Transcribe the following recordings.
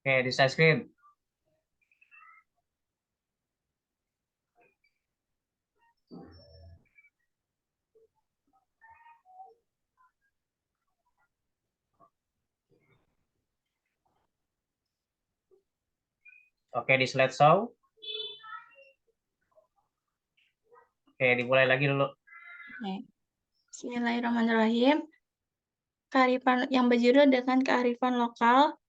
Oke, di share screen. Oke, di slideshow. Oke, dimulai lagi dulu. Oke. Bismillahirrahmanirrahim. Kearifan yang berjudul dengan kearifan lokal.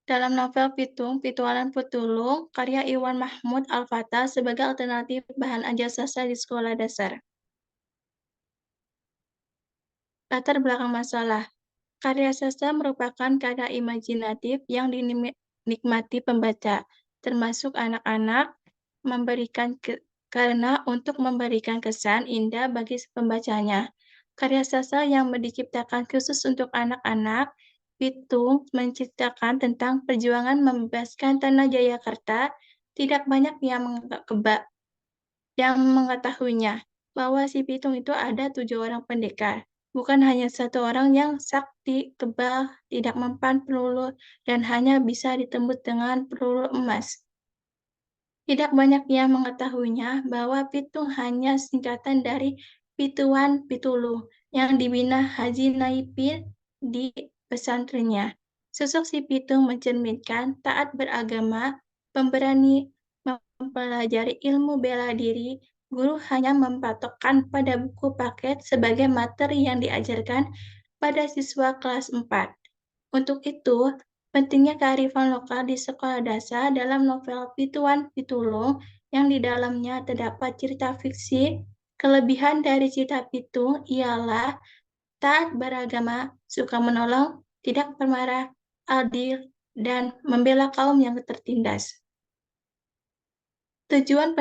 Dalam novel Pitung, Pitualan Petulung, karya Iwan Mahmud Al-Fatah sebagai alternatif bahan ajar sastra di sekolah dasar. Latar belakang masalah. Karya sastra merupakan karya imajinatif yang dinikmati pembaca, termasuk anak-anak, karena untuk memberikan kesan indah bagi pembacanya. Karya sastra yang diciptakan khusus untuk anak-anak, Pitung menceritakan tentang perjuangan membebaskan Tanah Jayakarta. Tidak banyak yang mengetahuinya bahwa si Pitung itu ada 7 orang pendekar. Bukan hanya satu orang yang sakti, kebal, tidak mempan peluru, dan hanya bisa ditembus dengan peluru emas. Tidak banyak yang mengetahuinya bahwa Pitung hanya singkatan dari Pituan Pitulu yang dibina Haji Naipin di pesantrennya. Sosok si Pitung mencerminkan taat beragama, pemberani mempelajari ilmu bela diri. Guru hanya mempatokkan pada buku paket sebagai materi yang diajarkan pada siswa kelas 4. Untuk itu, pentingnya kearifan lokal di sekolah dasar dalam novel Pituan Pitulung yang di dalamnya terdapat cerita fiksi. Kelebihan dari cerita Pitung ialah taat beragama, suka menolong, tidak pemarah, adil, dan membela kaum yang tertindas. Tujuan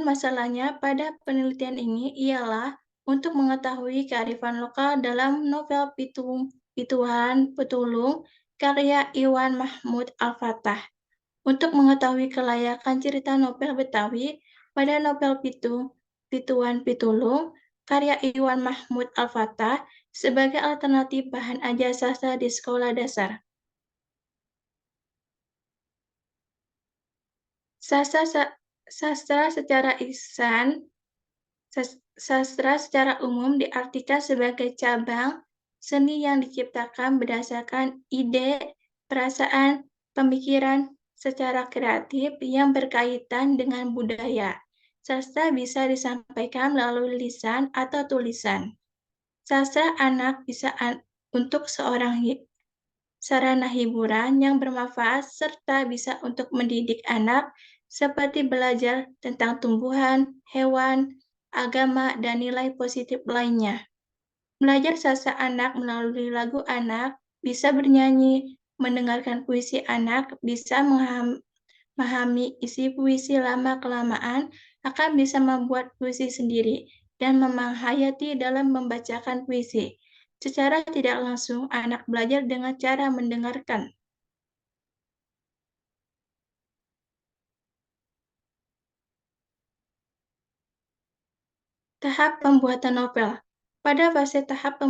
masalahnya pada penelitian ini ialah untuk mengetahui kearifan lokal dalam novel Pituan Petulung karya Iwan Mahmud Al-Fatah. Untuk mengetahui kelayakan cerita novel Betawi pada novel Pituan Pitulung karya Iwan Mahmud Al-Fatah sebagai alternatif bahan ajar sastra di sekolah dasar. Sastra secara umum diartikan sebagai cabang seni yang diciptakan berdasarkan ide, perasaan, pemikiran secara kreatif yang berkaitan dengan budaya. Sastra bisa disampaikan melalui lisan atau tulisan. Sastra anak bisa untuk sarana hiburan yang bermanfaat serta bisa untuk mendidik anak seperti belajar tentang tumbuhan, hewan, agama, dan nilai positif lainnya. Belajar sastra anak melalui lagu anak, bisa bernyanyi, mendengarkan puisi anak, bisa memahami isi puisi lama-kelamaan, akan bisa membuat puisi sendiri, dan menghayati dalam membacakan puisi. Secara tidak langsung, anak belajar dengan cara mendengarkan. Tahap pembuatan novel. Pada fase tahap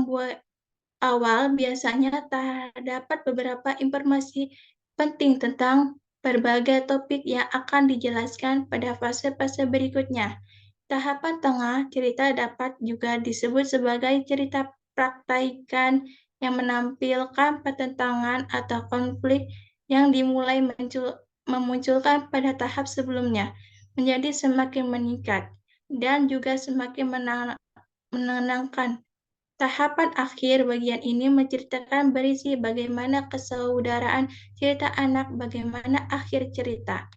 awal, biasanya terdapat beberapa informasi penting tentang berbagai topik yang akan dijelaskan pada fase-fase berikutnya. Tahapan tengah cerita dapat juga disebut sebagai cerita praktikan yang menampilkan pertentangan atau konflik yang dimulai memunculkan pada tahap sebelumnya, menjadi semakin meningkat dan juga semakin menenangkan. Tahapan akhir bagian ini menceritakan berisi bagaimana kesaudaraan cerita anak, bagaimana akhir cerita.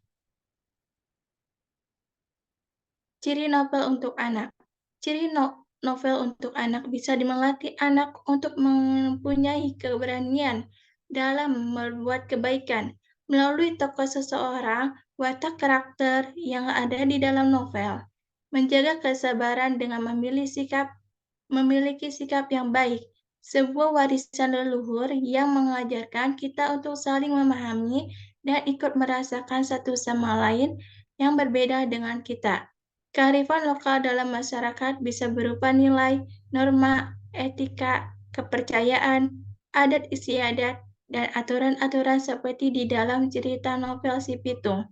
Ciri novel untuk anak. Ciri novel untuk anak bisa melatih anak untuk mempunyai keberanian dalam membuat kebaikan. Melalui tokoh seseorang, watak karakter yang ada di dalam novel. Menjaga kesabaran dengan memiliki sikap yang baik. Sebuah warisan leluhur yang mengajarkan kita untuk saling memahami dan ikut merasakan satu sama lain yang berbeda dengan kita. Kearifan lokal dalam masyarakat bisa berupa nilai, norma, etika, kepercayaan, adat istiadat, dan aturan-aturan seperti di dalam cerita novel Si Pitung.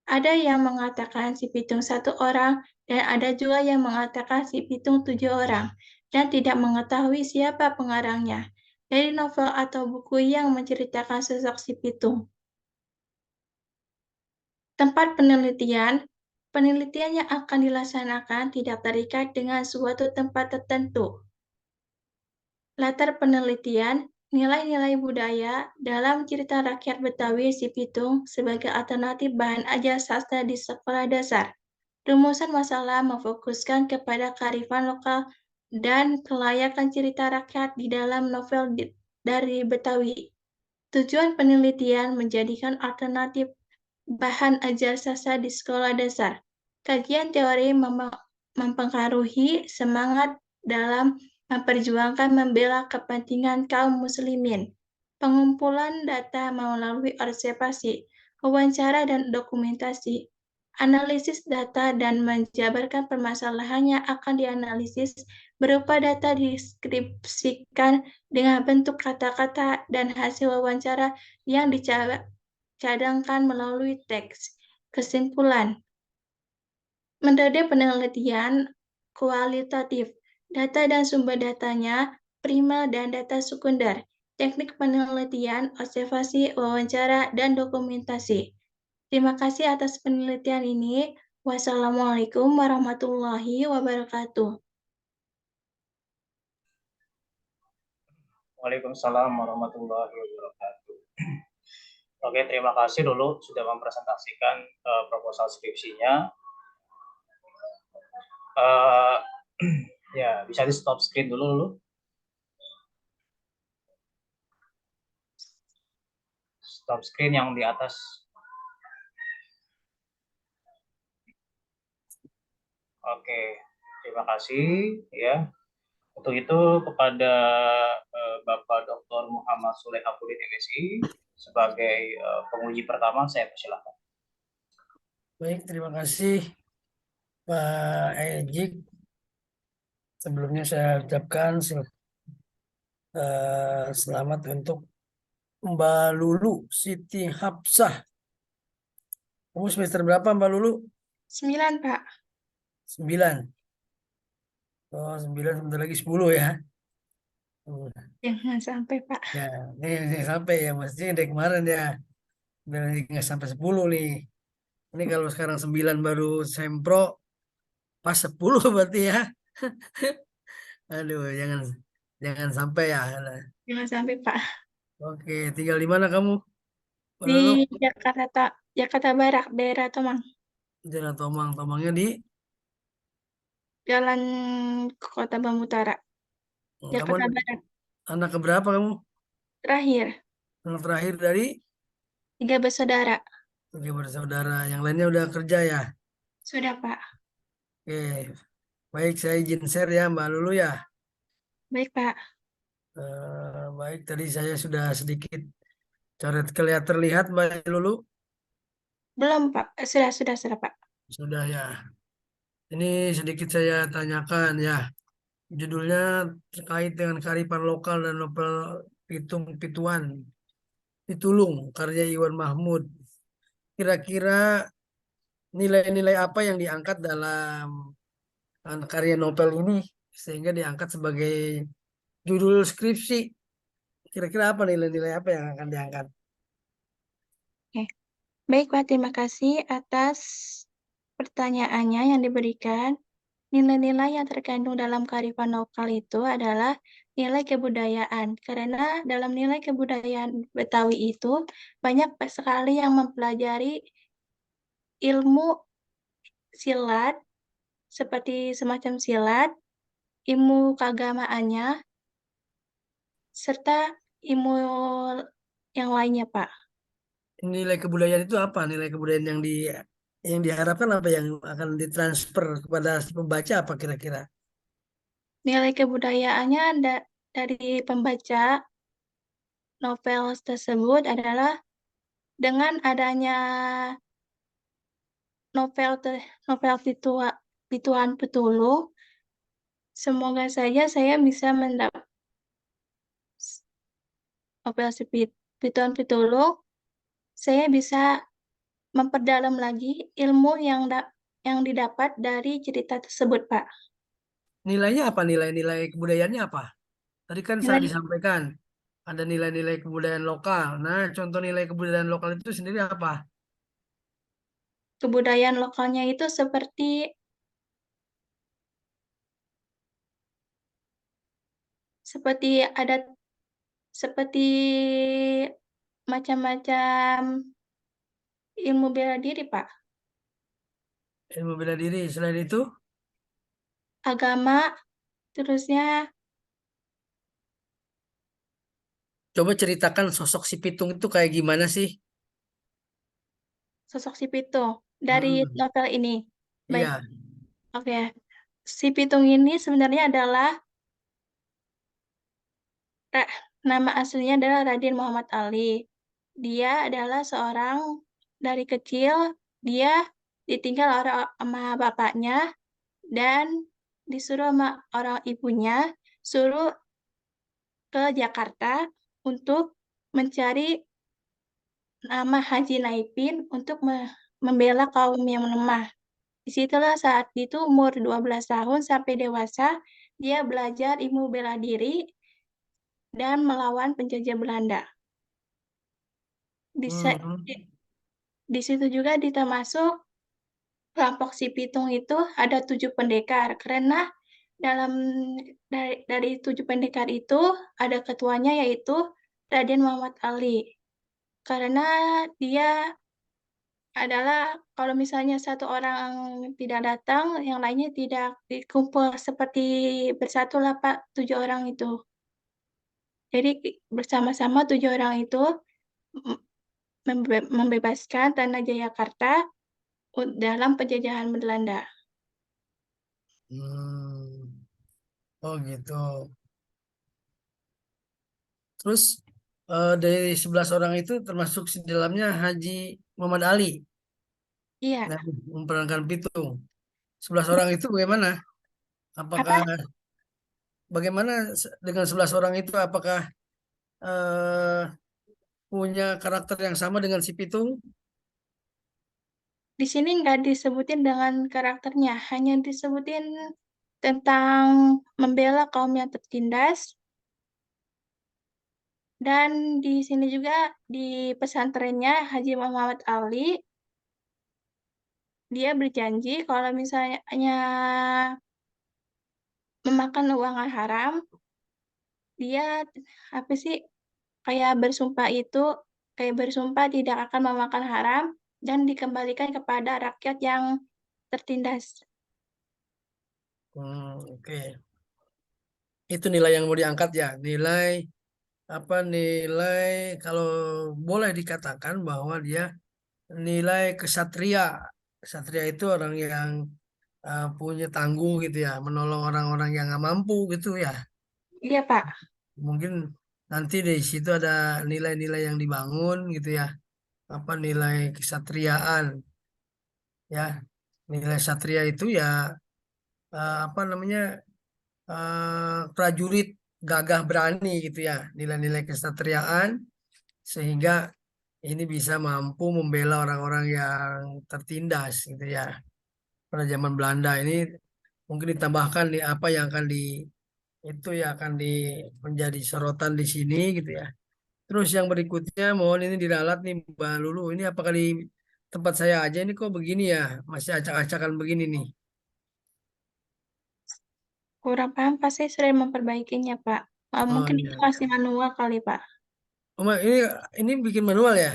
Ada yang mengatakan Si Pitung satu orang, dan ada juga yang mengatakan Si Pitung 7 orang, dan tidak mengetahui siapa pengarangnya dari novel atau buku yang menceritakan sosok Si Pitung. Tempat penelitian, penelitian yang akan dilaksanakan tidak terikat dengan suatu tempat tertentu. Latar penelitian, nilai-nilai budaya dalam cerita rakyat Betawi Si Pitung sebagai alternatif bahan ajar sastra di sekolah dasar. Rumusan masalah memfokuskan kepada kearifan lokal dan kelayakan cerita rakyat di dalam novel dari Betawi. Tujuan penelitian menjadikan alternatif bahan ajar sastra di sekolah dasar. Kajian teori mempengaruhi semangat dalam memperjuangkan membela kepentingan kaum muslimin. Pengumpulan data melalui observasi, wawancara dan dokumentasi. Analisis data dan menjabarkan permasalahan yang akan dianalisis berupa data deskripsikan dengan bentuk kata-kata dan hasil wawancara yang dicadangkan melalui teks. Kesimpulan, metode penelitian kualitatif, data dan sumber datanya, primer dan data sekunder, teknik penelitian, observasi, wawancara, dan dokumentasi. Terima kasih atas penelitian ini. Wassalamualaikum warahmatullahi wabarakatuh. Waalaikumsalam warahmatullahi wabarakatuh. Oke, terima kasih dulu sudah mempresentasikan proposal skripsinya. Ya, bisa di stop screen dulu. Stop screen yang di atas. Oke, terima kasih ya. Untuk itu kepada Bapak Dr. Muhammad Sulehapudin MSI sebagai penguji pertama saya persilakan. Baik, terima kasih Pak Ejik. Sebelumnya saya ucapkan selamat untuk Mbak Lulu Siti Hapsah. Kamu semester berapa Mbak Lulu? 9, Pak. 9. Oh, 9, sebentar lagi 10 ya. Jangan sampai, Pak. Ya, ini sampai ya, mestinya dari kemarin ya. Udah nggak sampai 10 nih. Ini kalau sekarang 9 baru sempro, pas 10 berarti ya. Aduh, jangan sampai ya. Jangan sampai, Pak. Oke, tinggal di mana kamu? Mbak Di Lulu? Jakarta Barat, daerah Tomang. Jalan Tomang. Tomangnya di Jalan Kota Bambu Utara, kamu Jakarta Barat. anak keberapa kamu? Terakhir, Anak terakhir dari 3 bersaudara. 3 bersaudara. Yang lainnya udah kerja ya? Sudah, Pak. Oke. Baik, saya izin share ya Mbak Lulu ya. Baik, Pak. Baik, tadi saya sudah sedikit coret kelihatan terlihat Mbak Lulu. Belum, Pak. Sudah, Pak. Sudah ya. Ini sedikit saya tanyakan ya. Judulnya terkait dengan kearifan lokal dan novel Pitung Pituan Pitulung karya Iwan Mahmud. Kira-kira nilai-nilai apa yang diangkat dalam karya novel ini sehingga diangkat sebagai judul skripsi? Kira-kira apa nilai-nilai apa yang akan diangkat? Oke. Baik, Pak. Terima kasih atas pertanyaannya yang diberikan. Nilai-nilai yang terkandung dalam kearifan lokal itu adalah nilai kebudayaan. Karena dalam nilai kebudayaan Betawi itu banyak sekali yang mempelajari ilmu silat, seperti semacam silat, ilmu keagamaannya, serta ilmu yang lainnya, Pak. Nilai kebudayaan itu apa? Nilai kebudayaan yang diharapkan apa yang akan ditransfer kepada si pembaca apa kira-kira? Nilai kebudayaannya dari pembaca novel tersebut adalah dengan adanya novel Pituan Petulung, Semoga saja saya bisa mendapat operasi Piton Pitulung. Saya bisa memperdalam lagi ilmu yang didapat dari cerita tersebut, Pak. Nilainya apa? Nilai-nilai kebudayaannya apa? Tadi kan saya Nilai disampaikan ada nilai-nilai kebudayaan lokal. Nah, contoh nilai kebudayaan lokal itu sendiri apa? kebudayaan lokalnya itu seperti adat seperti macam-macam ilmu bela diri, Pak. Ilmu bela diri. Selain itu, Agama, terusnya coba ceritakan sosok si Pitung itu kayak gimana sih? sosok si Pitung dari Hmm, novel ini. Baik, iya. oke. Si Pitung ini sebenarnya adalah Ra- nama aslinya adalah Raden Muhammad Ali. Dia adalah seorang dari kecil, dia ditinggal sama bapaknya dan disuruh sama orang ibunya suruh ke Jakarta untuk mencari nama Haji Naipin untuk membela kaum yang lemah. Disitulah saat itu umur 12 tahun sampai dewasa, dia belajar ilmu bela diri dan melawan penjajah Belanda. Di, sa- Hmm, di, di situ juga termasuk kelompok si Pitung itu ada 7 pendekar, karena dalam dari 7 pendekar itu ada ketuanya yaitu Raden Muhammad Ali. Karena dia adalah kalau misalnya satu orang tidak datang, yang lainnya tidak dikumpul seperti bersatu lah Pak, 7 orang itu. Jadi bersama-sama 7 orang itu membebaskan Tanah Jayakarta dalam penjajahan Belanda. hmm. Oh gitu. Terus dari 11 orang itu termasuk di dalamnya Haji Muhammad Ali Iya, yang memerankan Pitung. 11 orang itu bagaimana? Apakah apa bagaimana dengan 11 orang itu? Apakah eh, punya karakter yang sama dengan si Pitung? di sini nggak disebutin dengan karakternya, hanya disebutin tentang membela kaum yang tertindas. Dan di sini juga di pesantrennya Haji Muhammad Ali, dia berjanji kalau misalnya memakan uang haram, dia apa sih kayak bersumpah tidak akan memakan haram dan dikembalikan kepada rakyat yang tertindas. Oke. Itu nilai yang mau diangkat ya. Nilai apa nilai kalau boleh dikatakan bahwa dia nilai kesatria. Kesatria itu orang yang punya tangguh gitu ya, menolong orang-orang yang nggak mampu gitu ya. Iya, Pak. Mungkin nanti di situ ada nilai-nilai yang dibangun gitu ya. Apa nilai kesatriaan ya. Nilai satria itu ya apa namanya prajurit gagah berani gitu ya. Nilai-nilai kesatriaan sehingga ini bisa mampu membela orang-orang yang tertindas gitu ya. Pada zaman Belanda ini mungkin ditambahkan di apa yang akan di itu ya akan menjadi sorotan di sini gitu ya. Terus yang berikutnya mohon ini diralat nih Mbak Lulu. Ini apakah di tempat saya aja ini kok begini ya? Masih acak-acakan begini nih. Kurang paham, pasti sudah memperbaikinya, Pak. Oh Mungkin itu iya. masih manual kali, Pak. Oh, Mbak, ini bikin manual ya?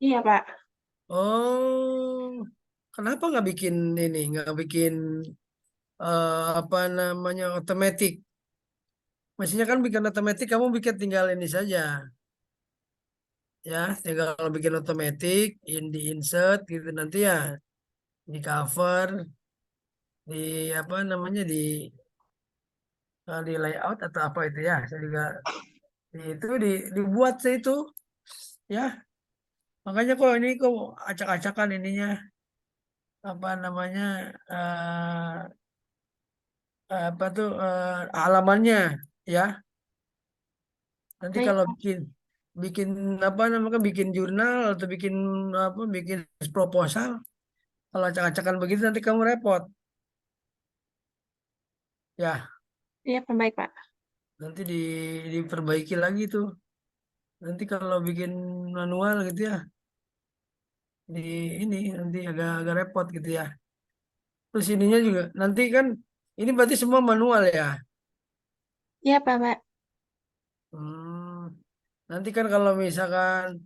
Iya, Pak. Oh, kenapa nggak bikin ini? Nggak bikin apa namanya otomatis? Mestinya kan bikin otomatis, kamu bikin tinggal ini saja. Ya, tinggal bikin otomatis, di insert gitu nanti ya di cover, di apa namanya di layout atau apa itu ya. Saya juga itu dibuat saya itu ya. Makanya kok ini kok acak-acakan ininya apa namanya apa tuh halamannya ya. Nanti Baik, kalau Pak. bikin bikin apa namanya bikin jurnal atau bikin apa bikin proposal, kalau acak-acakan begitu nanti kamu repot. Ya, Iya, Pak. Baik, Pak. nanti diperbaiki lagi tuh. Nanti kalau bikin manual gitu ya, di ini nanti agak repot gitu ya. Terus ininya juga nanti kan ini berarti semua manual ya. Iya, Pak. Pak. Hmm, nanti kan kalau misalkan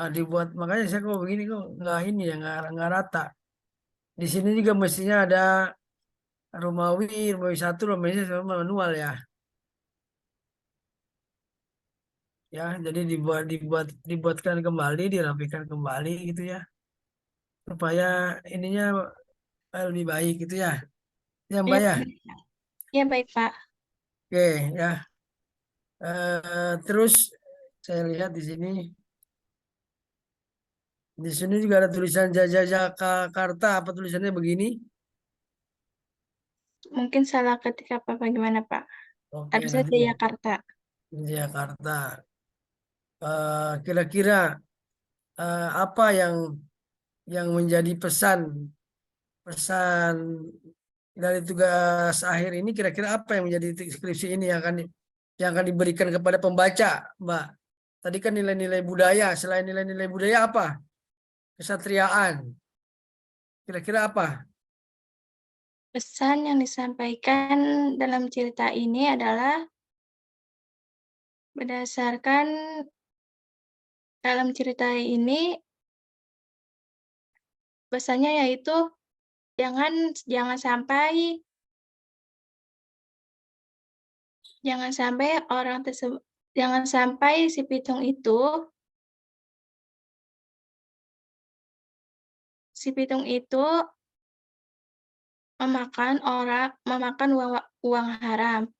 dibuat makanya saya kok begini kok nggak ini ya nggak rata. Di sini juga mestinya ada Romawi satu, Romawi sama manual ya. Ya, jadi dibuatkan kembali, dirapikan kembali gitu ya. Supaya ininya lebih baik gitu ya. Ya, Iya, Mbak ya. Pak. Baik, Pak. Iya, baik, Pak. Oke, ya. Terus saya lihat di sini. Di sini juga ada tulisan Jakarta. Apa tulisannya begini? Mungkin salah ketik apa bagaimana, Pak? Oke, Harusnya nanti Jakarta. Jakarta. Kira-kira apa yang menjadi pesan pesan dari tugas akhir ini? Kira-kira apa yang menjadi skripsi ini yang akan diberikan kepada pembaca, Mbak? Tadi kan nilai-nilai budaya. Selain nilai-nilai budaya apa? Kesatriaan. Kira-kira apa? Pesan yang disampaikan dalam cerita ini adalah berdasarkan dalam cerita ini pesannya yaitu jangan jangan sampai jangan sampai orang tersebut jangan sampai si pitung itu memakan uang haram.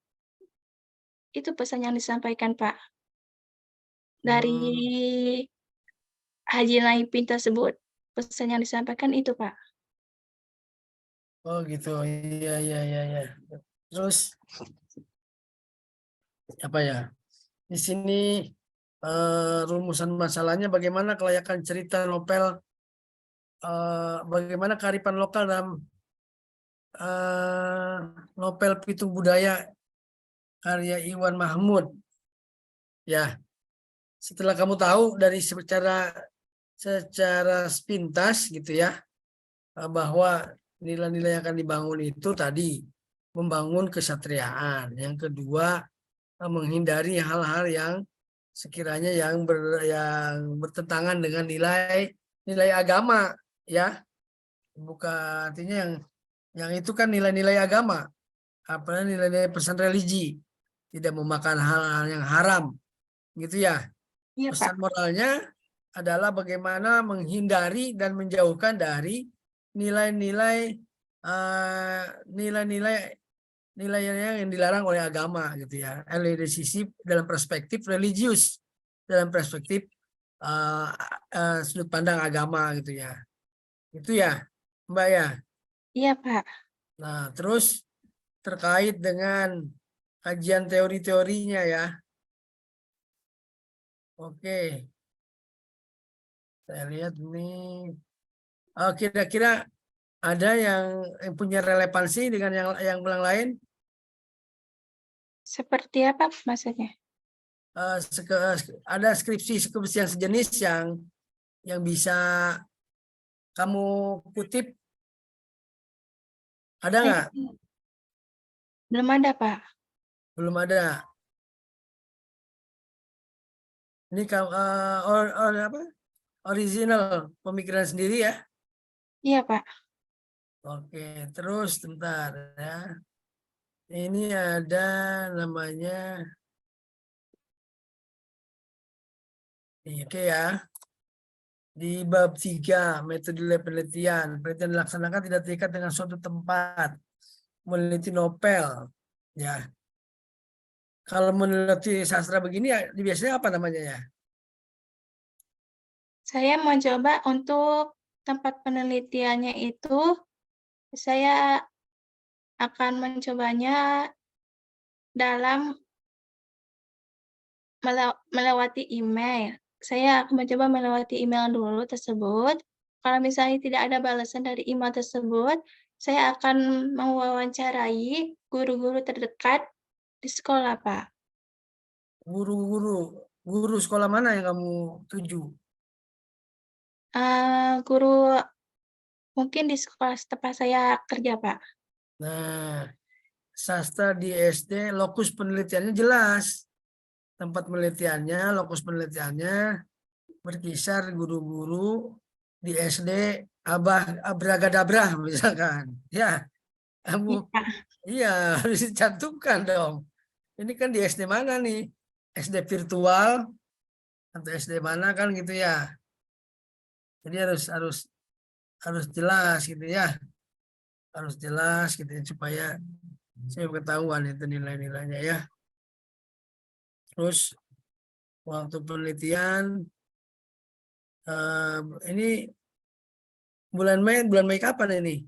Itu pesan yang disampaikan, Pak, dari Hmm, Haji Naipin tersebut. Pesan yang disampaikan itu, Pak. oh gitu. Iya, iya, iya, iya. Terus apa ya? Di sini rumusan masalahnya bagaimana kelayakan cerita novel, bagaimana kearifan lokal dalam eh, novel Pitung Budaya karya Iwan Mahmud. Ya, setelah kamu tahu dari secara sepintas gitu ya, bahwa nilai-nilai yang akan dibangun itu tadi membangun kesatriaan. Yang kedua, menghindari hal-hal yang sekiranya yang bertentangan dengan nilai agama ya. Bukan artinya yang itu kan nilai-nilai agama, apa nilai-nilai pesan religi, tidak memakan hal-hal yang haram gitu ya. Iya, Pak. Pesan moralnya adalah bagaimana menghindari dan menjauhkan dari nilai-nilai eh, nilai-nilai nilai yang dilarang oleh agama gitu ya. Dari sisi dalam perspektif religius, dalam perspektif uh, sudut pandang agama gitu ya. Itu ya, Mbak ya. Iya, Pak. Nah, terus terkait dengan kajian teori-teorinya ya. Oke, saya lihat nih. Kira-kira ada yang punya relevansi dengan yang lain? Seperti apa maksudnya? Ada skripsi yang sejenis yang bisa kamu kutip, ada Saya nggak? belum ada, Pak. Belum ada. Ini kamu apa? Original pemikiran sendiri ya. Iya, Pak. Oke, terus bentar ya. Ini ada namanya, oke ya. Di bab 3 metode penelitian. Penelitian dilaksanakan tidak terikat dengan suatu tempat. Meneliti novel. Ya, kalau meneliti sastra begini ya biasanya apa namanya ya? Saya mau coba untuk tempat penelitiannya itu, saya akan mencobanya dalam melewati email. Saya akan mencoba melewati email dulu tersebut. Kalau misalnya tidak ada balasan dari email tersebut, saya akan mewawancarai guru-guru terdekat di sekolah, Pak. Guru sekolah mana yang kamu tuju? Guru mungkin di sekolah tempat saya kerja, Pak. Nah, sastra di SD, lokus penelitiannya jelas. Tempat penelitiannya, lokus penelitiannya berkisar guru-guru di SD Abah Abragadabrah misalkan. Ya, kamu Iya, iya harus dicantumkan dong. Ini kan di SD mana nih? SD virtual atau SD mana kan gitu ya. Jadi harus jelas gitu ya. Harus jelas gitu ya, supaya saya ketahuan itu nilai-nilainya ya. Terus waktu penelitian ini bulan Mei kapan ini?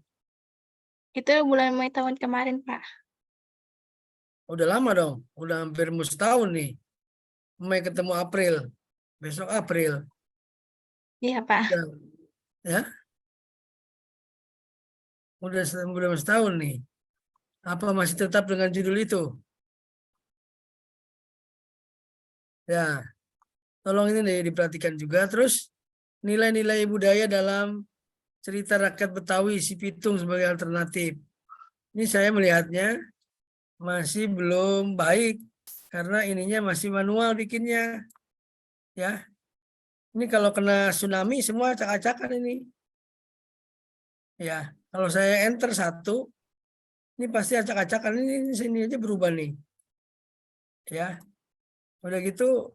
itu bulan Mei tahun kemarin, Pak. Udah lama dong, udah hampir mau setahun nih. Mei ketemu April, besok April. Iya, Pak. Udah, ya, udah setahun nih. Apa masih tetap dengan judul itu? Ya, tolong ini nih diperhatikan juga. Terus nilai-nilai budaya dalam cerita rakyat Betawi Si Pitung sebagai alternatif. Ini saya melihatnya masih belum baik karena ininya masih manual bikinnya. Ya, ini kalau kena tsunami semua acak-acakan ini. Ya, kalau saya enter satu, ini pasti acak-acakan ini sini aja berubah nih. Ya, udah gitu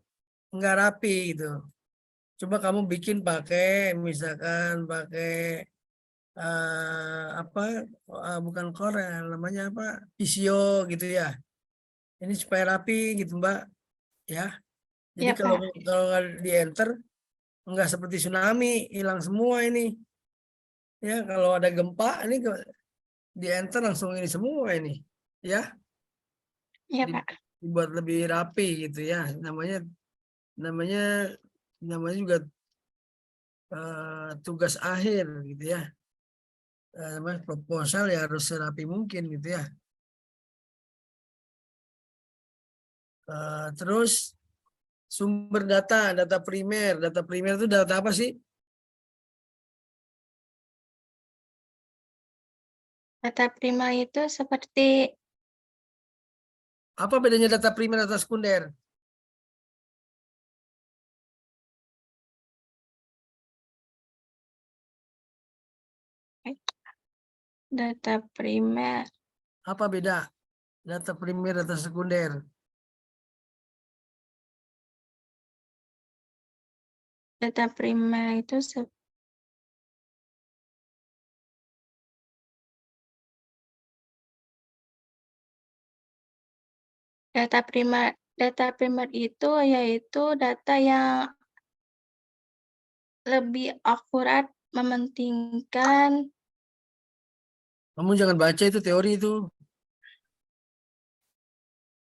nggak rapi gitu. Coba kamu bikin pakai misalkan pakai apa bukan Corel namanya apa Visio gitu ya. Ini supaya rapi gitu Mbak ya. Jadi Iya, kalau Pak. kalau nggak di enter nggak seperti tsunami hilang semua ini. Ya kalau ada gempa ini di enter langsung ini semua ini. Ya Iya, Pak. dibuat lebih rapi gitu ya. Namanya namanya juga tugas akhir gitu ya. Proposal ya harus serapi mungkin gitu ya. Terus sumber data primer itu data apa sih? Data prima itu seperti Apa bedanya data primer atau sekunder? data primer. Apa beda data primer atau sekunder? Data primer itu data primer itu yaitu data yang lebih akurat, mementingkan Kamu jangan baca itu teori itu.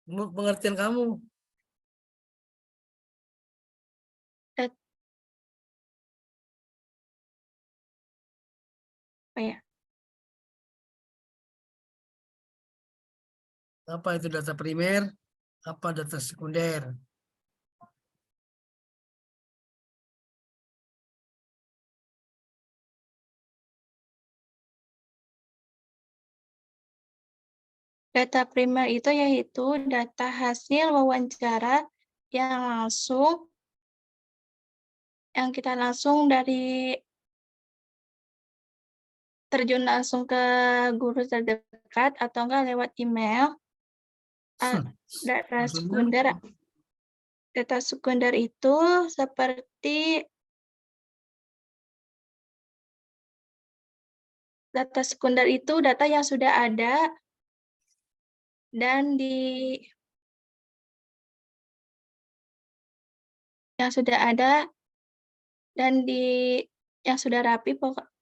Pengertian kamu. dat apa ya, Apa itu data primer? Apa data sekunder? data primer itu yaitu data hasil wawancara yang kita langsung terjun langsung ke guru terdekat atau enggak lewat email. Data Maksudnya? sekunder Data sekunder itu seperti data sekunder itu data yang sudah ada dan yang sudah ada dan yang sudah rapi,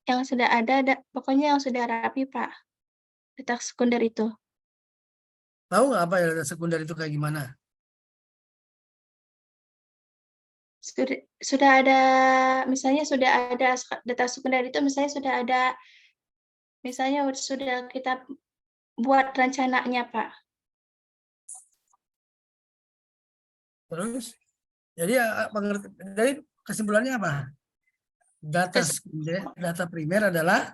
yang sudah ada, pokoknya yang sudah rapi, Pak. data sekunder itu. Tahu nggak apa ya data sekunder itu kayak gimana? Sudah ada, misalnya sudah ada data sekunder itu, misalnya sudah ada, misalnya sudah kita buat rencananya, Pak. Terus, jadi dari kesimpulannya apa? Data sekunder, data primer adalah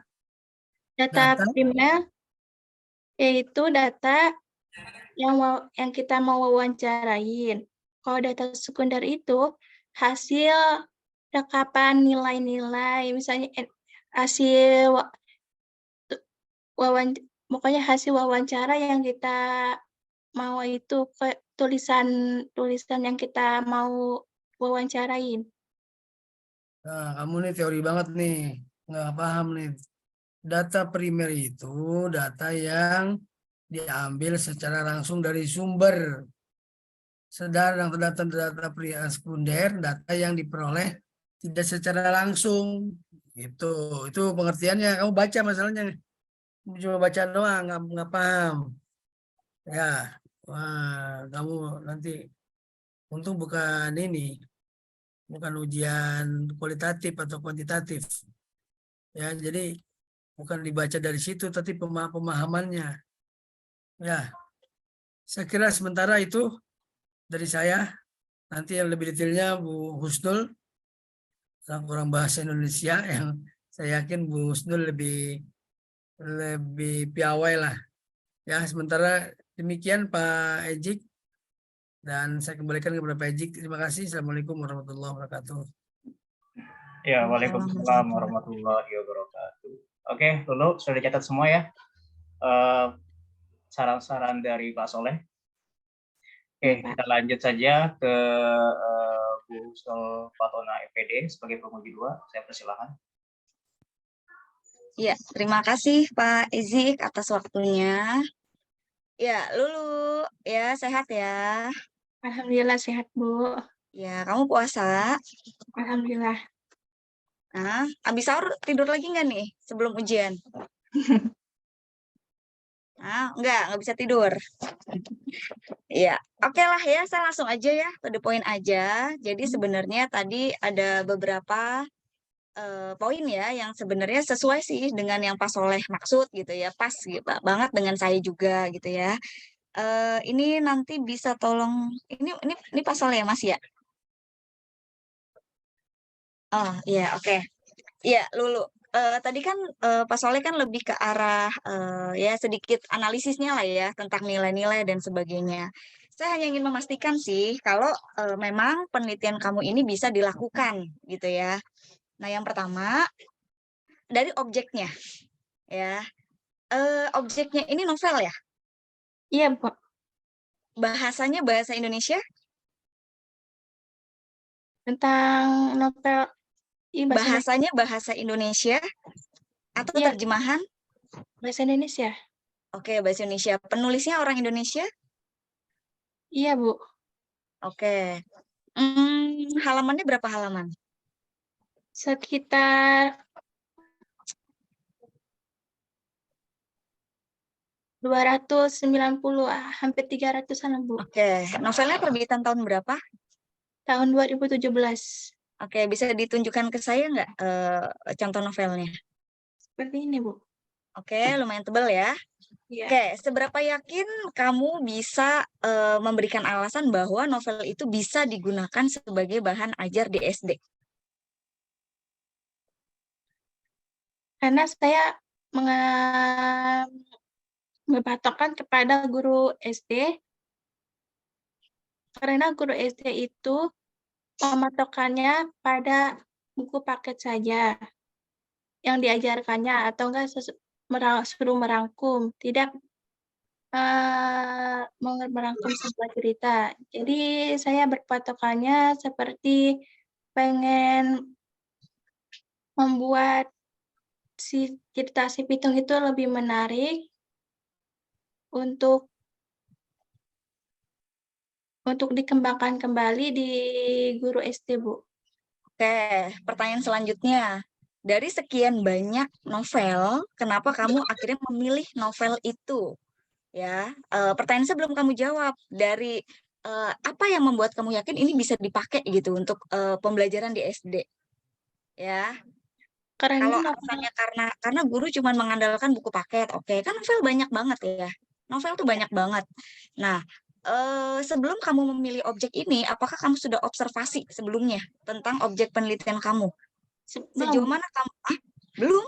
Data data primer yaitu data yang kita mau wawancarain. Kalau data sekunder itu hasil rekapan nilai-nilai, misalnya hasil pokoknya hasil wawancara yang kita mau itu tulisan yang kita mau wawancarain. Nah, kamu nih teori banget nih, nggak paham nih. Data primer itu data yang diambil secara langsung dari sumber. Sedang data sekunder, data yang diperoleh tidak secara langsung. Itu pengertiannya. Kamu baca masalahnya, cuma baca doang, nggak paham. Ya, wah, kamu nanti untung bukan ujian kualitatif atau kuantitatif. Ya, jadi bukan dibaca dari situ, tapi pemahamannya. Ya, saya kira sementara itu dari saya. Nanti yang lebih detailnya Bu Husnul, orang bahasa Indonesia yang saya yakin Bu Husnul lebih piawai lah. Ya, sementara demikian Pak Ejik, dan saya kembalikan kepada Pak Ejik. Terima kasih. Assalamualaikum warahmatullahi wabarakatuh. Ya, waalaikumsalam warahmatullahi wabarakatuh. Oke, Lulu sudah dicatat semua ya saran-saran dari Pak Soleh. Oke, kita lanjut saja ke Bu Husnul Fatona FPD sebagai penguji 2. Saya persilahkan. Ya, terima kasih Pak Ezik atas waktunya. Ya, Lulu, ya sehat ya. Alhamdulillah sehat, Bu. Ya, kamu puasa? Alhamdulillah. Nah, habis sahur tidur lagi nggak nih sebelum ujian? Nah, nggak bisa tidur. Ya, oke lah ya, saya langsung aja ya, to the point aja. Jadi sebenarnya tadi ada beberapa poin ya yang sebenarnya sesuai sih dengan yang Pak Soleh maksud gitu ya, pas gitu banget dengan saya juga gitu ya. Ini nanti bisa tolong ini Pak Soleh ya Mas ya? Oh iya oke. Iya Lulu. Tadi kan Pak Soleh kan lebih ke arah ya sedikit analisisnya lah ya tentang nilai-nilai dan sebagainya. Saya hanya ingin memastikan sih kalau memang penelitian kamu ini bisa dilakukan gitu ya. Nah yang pertama dari objeknya ya. Objeknya ini novel ya? Iya, Bu. Bahasanya bahasa Indonesia? Tentang novel Bahasanya bahasa Indonesia atau Iya, terjemahan? bahasa Indonesia. Oke, bahasa Indonesia. Penulisnya orang Indonesia? Iya, Bu. Oke. Halamannya berapa halaman? Sekitar 290, hampir 300-an, Bu. Oke, novelnya terbitan tahun berapa? Tahun 2017. Oke, bisa ditunjukkan ke saya nggak contoh novelnya? Seperti ini, Bu. Oke, lumayan tebal ya. Iya. Oke, seberapa yakin kamu bisa memberikan alasan bahwa novel itu bisa digunakan sebagai bahan ajar di SD? Karena saya berpatokan kepada guru SD, karena guru SD itu pematokannya pada buku paket saja yang diajarkannya, atau enggak suruh merangkum, tidak merangkum sebuah cerita. Jadi saya berpatokannya seperti pengen membuat si cerita si Pitung itu lebih menarik untuk dikembangkan kembali di guru SD, Bu. Oke, pertanyaan selanjutnya. dari sekian banyak novel, kenapa kamu akhirnya memilih novel itu? Ya, pertanyaan saya belum kamu jawab. Dari apa yang membuat kamu yakin ini bisa dipakai gitu untuk pembelajaran di SD? Ya, Karena kalau novel alasannya karena guru cuma mengandalkan buku paket, oke, kan novel banyak banget ya. Novel tuh banyak banget. Nah, sebelum kamu memilih objek ini, apakah kamu sudah observasi sebelumnya tentang objek penelitian kamu? Sejauh belum, mana kamu? Ah, belum?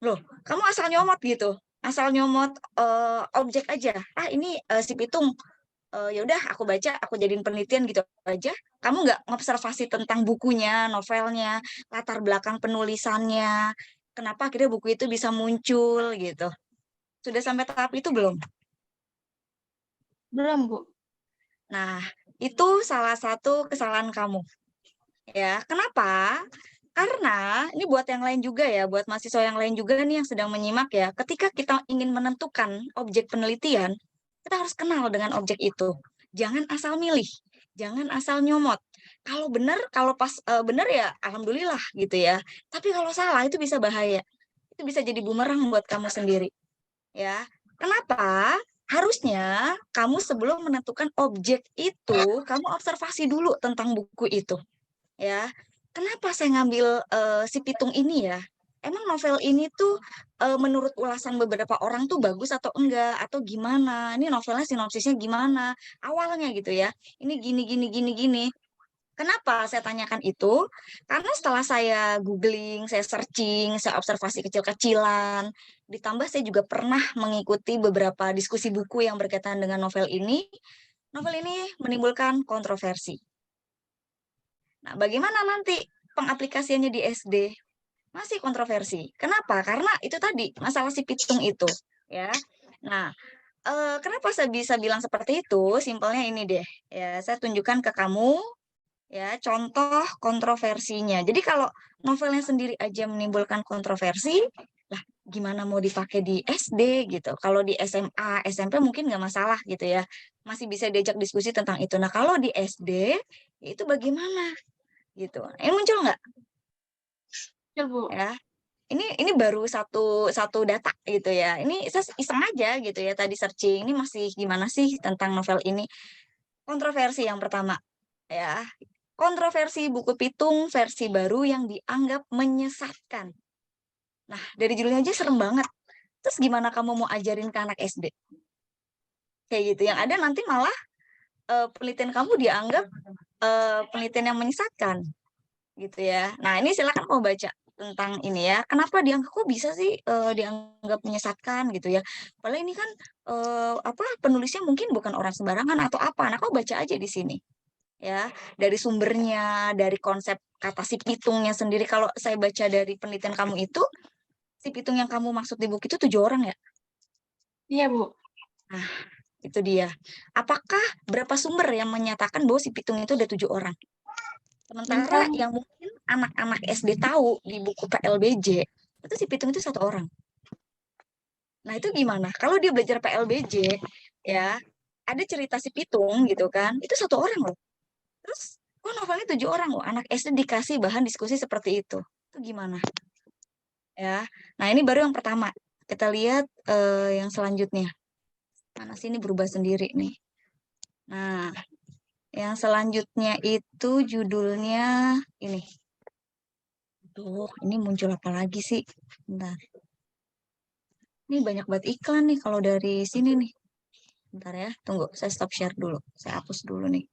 Loh, kamu asal nyomot gitu. Asal nyomot objek aja. Ah, ini si pitung. Ya udah aku baca, aku jadiin penelitian gitu aja. Kamu nggak ngobservasi tentang bukunya, novelnya, latar belakang penulisannya, kenapa akhirnya buku itu bisa muncul gitu. Sudah sampai tahap itu belum? belum Bu. Nah, itu salah satu kesalahan kamu. Ya, kenapa? Karena ini buat yang lain juga ya, buat mahasiswa yang lain juga nih yang sedang menyimak ya. Ketika kita ingin menentukan objek penelitian, kita harus kenal dengan objek itu. Jangan asal milih, jangan asal nyomot. Kalau benar, kalau pas benar ya alhamdulillah gitu ya. Tapi kalau salah itu bisa bahaya. Itu bisa jadi bumerang buat kamu sendiri. Ya. Kenapa? Harusnya kamu sebelum menentukan objek itu, kamu observasi dulu tentang buku itu. Ya, kenapa saya ngambil si pitung ini ya? Emang novel ini tuh menurut ulasan beberapa orang tuh bagus atau enggak atau gimana? Ini novelnya sinopsisnya gimana? Awalnya gitu ya. Ini gini gini gini gini. Kenapa saya tanyakan itu? Karena setelah saya googling, saya searching, saya observasi kecil-kecilan, ditambah saya juga pernah mengikuti beberapa diskusi buku yang berkaitan dengan novel ini. Novel ini menimbulkan kontroversi. Nah, bagaimana nanti pengaplikasiannya di SD? Masih kontroversi. Kenapa? Karena itu tadi masalah si pitung itu, ya. Nah, kenapa saya bisa bilang seperti itu? Simpelnya ini deh, ya. Saya tunjukkan ke kamu, ya, contoh kontroversinya. Jadi kalau novelnya sendiri aja menimbulkan kontroversi, lah gimana mau dipakai di SD gitu? Kalau di SMA, SMP mungkin nggak masalah gitu ya, masih bisa diajak diskusi tentang itu. Nah, kalau di SD itu bagaimana? Gitu. Ini muncul nggak Betul Bu. ya? Ini baru satu data gitu ya. Ini saya iseng aja gitu ya tadi searching. Ini masih gimana sih tentang novel ini? Kontroversi yang pertama ya. Kontroversi buku pitung versi baru yang dianggap menyesatkan. Nah, dari judulnya aja serem banget. Terus gimana kamu mau ajarin ke anak SD? Kayak gitu. Yang ada nanti malah penelitian kamu dianggap penelitian yang menyesatkan gitu ya. Nah, ini silakan kamu baca tentang ini ya. Kenapa dianggap kok bisa sih dianggap menyesatkan gitu ya? Padahal ini kan apa penulisnya mungkin bukan orang sembarangan atau apa. Nah, kamu baca aja di sini ya. Dari sumbernya, dari konsep kata si pitungnya sendiri. Kalau saya baca dari penelitian kamu itu, si pitung yang kamu maksud di buku itu 7 orang ya? Iya Bu. Nah, itu dia. Apakah berapa sumber yang menyatakan bahwa si pitung itu ada 7 orang? Sementara Tentang yang mungkin anak-anak SD tahu di buku PLBJ, itu si pitung itu 1 orang. Nah, itu gimana? Kalau dia belajar PLBJ, ya, ada cerita si pitung gitu kan, itu 1 orang loh. Terus, kok novelnya 7 orang loh, anak SD dikasih bahan diskusi seperti itu. Itu gimana? Ya, nah ini baru yang pertama. Kita lihat yang selanjutnya. Mana sih ini berubah sendiri nih. Nah, yang selanjutnya itu judulnya ini. Tuh, ini muncul apa lagi sih? Bentar. Ini banyak banget iklan nih kalau dari sini nih. Bentar ya, tunggu. Saya stop share dulu. Saya hapus dulu nih.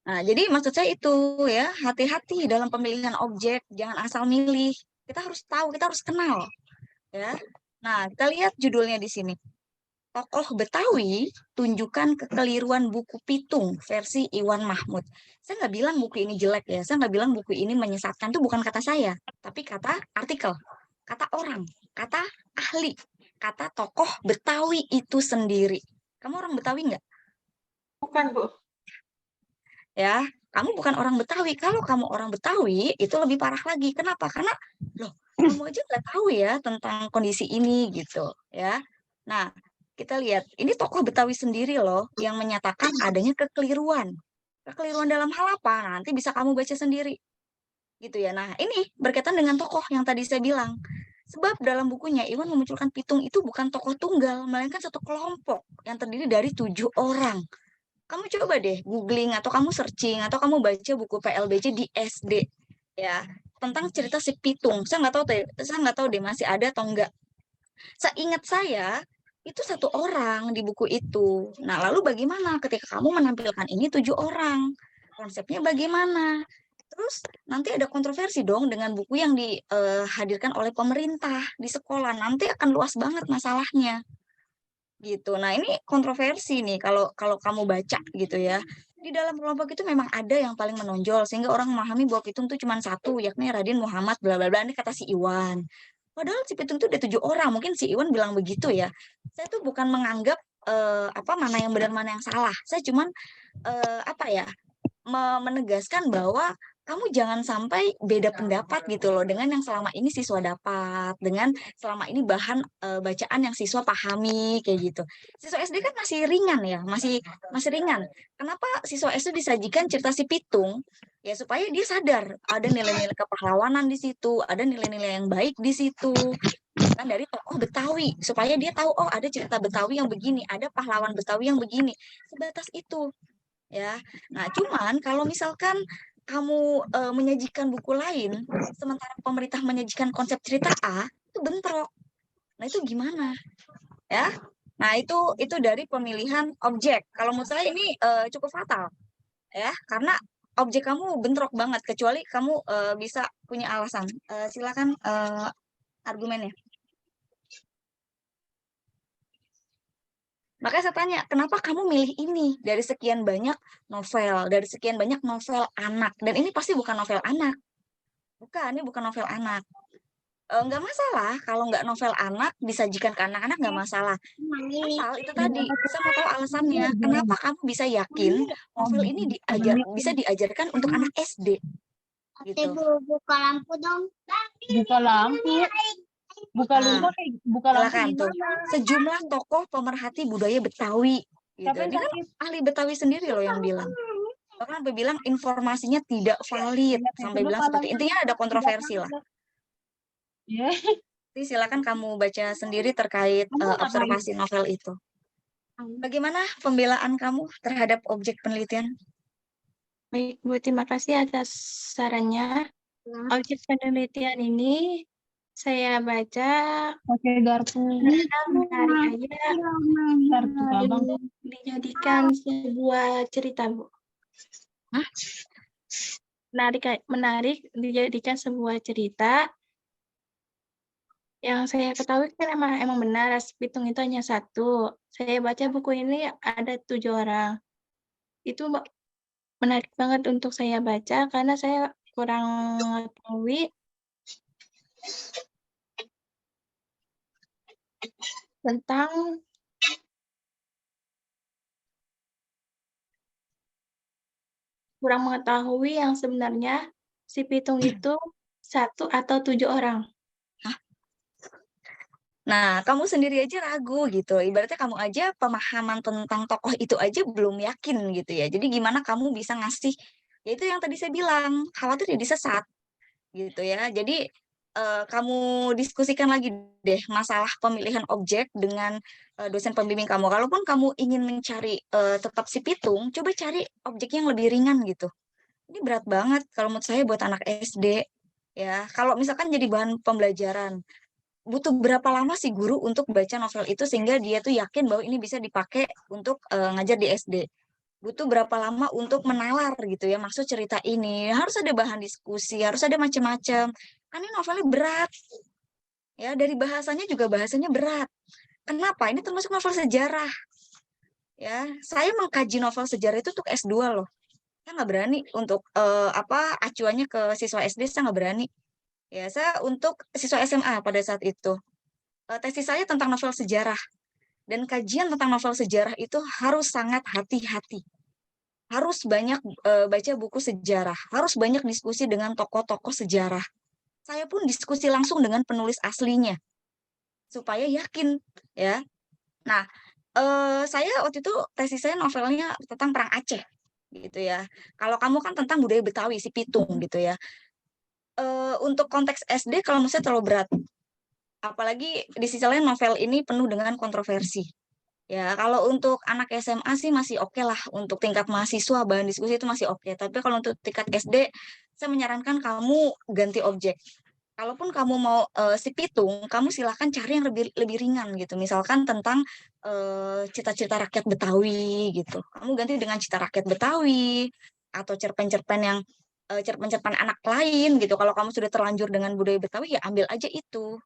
Nah, jadi maksud saya itu ya, hati-hati dalam pemilihan objek. Jangan asal milih. Kita harus tahu, kita harus kenal. Ya. Nah, kita lihat judulnya di sini. Tokoh Betawi tunjukkan kekeliruan buku pitung versi Iwan Mahmud. Saya nggak bilang buku ini jelek ya, saya nggak bilang buku ini menyesatkan, itu bukan kata saya, tapi kata artikel, kata orang, kata ahli, kata tokoh Betawi itu sendiri. Kamu orang Betawi nggak? bukan Bu. Ya, kamu bukan orang Betawi. Kalau kamu orang Betawi, itu lebih parah lagi. Kenapa? Karena, loh, kamu aja nggak tahu ya tentang kondisi ini gitu, ya. Nah, kita lihat, ini tokoh Betawi sendiri loh yang menyatakan adanya kekeliruan. Kekeliruan dalam hal apa? Nah, nanti bisa kamu baca sendiri. Gitu ya. Nah, ini berkaitan dengan tokoh yang tadi saya bilang. Sebab dalam bukunya Iwan memunculkan Pitung itu bukan tokoh tunggal, melainkan satu kelompok yang terdiri dari 7 orang. Kamu coba deh googling atau kamu searching atau kamu baca buku PLBJ di SD ya tentang cerita si Pitung. Saya nggak tahu deh masih ada atau enggak. Seingat saya itu satu orang di buku itu. Nah, lalu bagaimana ketika kamu menampilkan ini 7 orang? Konsepnya bagaimana? Terus nanti ada kontroversi dong dengan buku yang dihadirkan oleh pemerintah di sekolah. Nanti akan luas banget masalahnya. Gitu. Nah, ini kontroversi nih kalau kalau kamu baca gitu ya. Di dalam kelompok itu memang ada yang paling menonjol sehingga orang memahami bahwa Pitung itu cuma satu, yakni Raden Muhammad bla bla bla. Ini kata si Iwan. Padahal si Pitung itu ada 7 orang. Mungkin si Iwan bilang begitu ya. Saya tuh bukan menganggap apa mana yang benar mana yang salah. Saya cuman apa ya menegaskan bahwa kamu jangan sampai beda pendapat gitu loh dengan yang selama ini siswa dapat, dengan selama ini bahan bacaan yang siswa pahami kayak gitu. Siswa SD kan masih ringan ya, masih masih ringan. Kenapa siswa SD disajikan cerita si Pitung? Ya supaya dia sadar ada nilai-nilai kepahlawanan di situ, ada nilai-nilai yang baik di situ. Kan dari tokoh Betawi supaya dia tahu oh ada cerita Betawi yang begini, ada pahlawan Betawi yang begini. Sebatas itu ya. Nah, cuman kalau misalkan kamu menyajikan buku lain, sementara pemerintah menyajikan konsep cerita A, itu bentrok. Nah, itu gimana? Ya. Nah, itu dari pemilihan objek. Kalau menurut saya ini cukup fatal, ya, karena objek kamu bentrok banget, kecuali kamu bisa punya alasan. Silakan argumennya. Makanya saya tanya, kenapa kamu milih ini dari sekian banyak novel, dari sekian banyak novel anak? Dan ini pasti bukan novel anak. Bukan, ini bukan novel anak. Nggak masalah kalau nggak novel anak disajikan ke anak-anak nggak masalah. Asal itu tadi, saya mau tahu alasannya. Kenapa kamu bisa yakin novel ini bisa diajarkan untuk anak SD? Gitu. Buka lampu dong. Buka lampu. Buka Nah, rumah kayak buka lampu silakan tuh. gimana? Sejumlah tokoh pemerhati budaya Betawi. Gitu. Siapa yang Dia kan sakit? ahli Betawi sendiri loh yang bilang. Bahkan sampai bilang informasinya tidak valid. Sampai bilang seperti intinya ada kontroversi lah. Ya. Jadi silakan kamu baca sendiri terkait observasi novel itu. Bagaimana pembelaan kamu terhadap objek penelitian? Baik, Bu, terima kasih atas sarannya. Objek penelitian ini saya baca Pakai garpu. menarik aja Garpu abang. dijadikan sebuah cerita, Bu. Hah? Menarik dijadikan sebuah cerita. Yang saya ketahui kan emang benar Pitung itu hanya satu. Saya baca buku ini ada 7 orang. Itu menarik banget untuk saya baca karena saya kurang mengetahui tentang yang sebenarnya si Pitung itu 1 atau 7 orang. Nah, kamu sendiri aja ragu gitu. Ibaratnya kamu aja pemahaman tentang tokoh itu aja belum yakin gitu ya. Jadi gimana kamu bisa ngasih, ya itu yang tadi saya bilang, khawatir jadi sesat gitu ya. Jadi kamu diskusikan lagi deh masalah pemilihan objek dengan dosen pembimbing kamu. Kalaupun kamu ingin mencari tetap si Pitung, coba cari objek yang lebih ringan gitu. Ini berat banget kalau menurut saya buat anak SD ya. Kalau misalkan jadi bahan pembelajaran, butuh berapa lama sih guru untuk baca novel itu sehingga dia tuh yakin bahwa ini bisa dipakai untuk ngajar di SD? Butuh berapa lama untuk menalar gitu ya maksud cerita ini? Harus ada bahan diskusi, harus ada macam-macam. Kan ini novelnya berat. Ya, dari bahasanya juga bahasanya berat. Kenapa? Ini termasuk novel sejarah. Ya, saya mengkaji novel sejarah itu untuk S2 loh. Saya nggak berani untuk acuannya ke siswa SD, saya nggak berani. Ya, saya untuk siswa SMA pada saat itu. Tesis saya tentang novel sejarah. Dan kajian tentang novel sejarah itu harus sangat hati-hati. Harus banyak baca buku sejarah. Harus banyak diskusi dengan tokoh-tokoh sejarah. Saya pun diskusi langsung dengan penulis aslinya. Supaya yakin. Ya. Nah, saya waktu itu tesis saya novelnya tentang Perang Aceh. gitu ya. Kalau kamu kan tentang budaya Betawi, si Pitung gitu ya. Untuk konteks SD kalau menurut saya terlalu berat. Apalagi di sisi lain novel ini penuh dengan kontroversi. Ya, kalau untuk anak SMA sih masih oke lah. Untuk tingkat mahasiswa, bahan diskusi itu masih oke. Tapi kalau untuk tingkat SD, saya menyarankan kamu ganti objek. Kalaupun kamu mau si Pitung, kamu silahkan cari yang lebih lebih ringan gitu. Misalkan tentang cita-cita rakyat Betawi gitu. Kamu ganti dengan cita rakyat Betawi atau cerpen-cerpen yang cerpen-cerpen anak lain gitu. Kalau kamu sudah terlanjur dengan budaya Betawi, ya ambil aja itu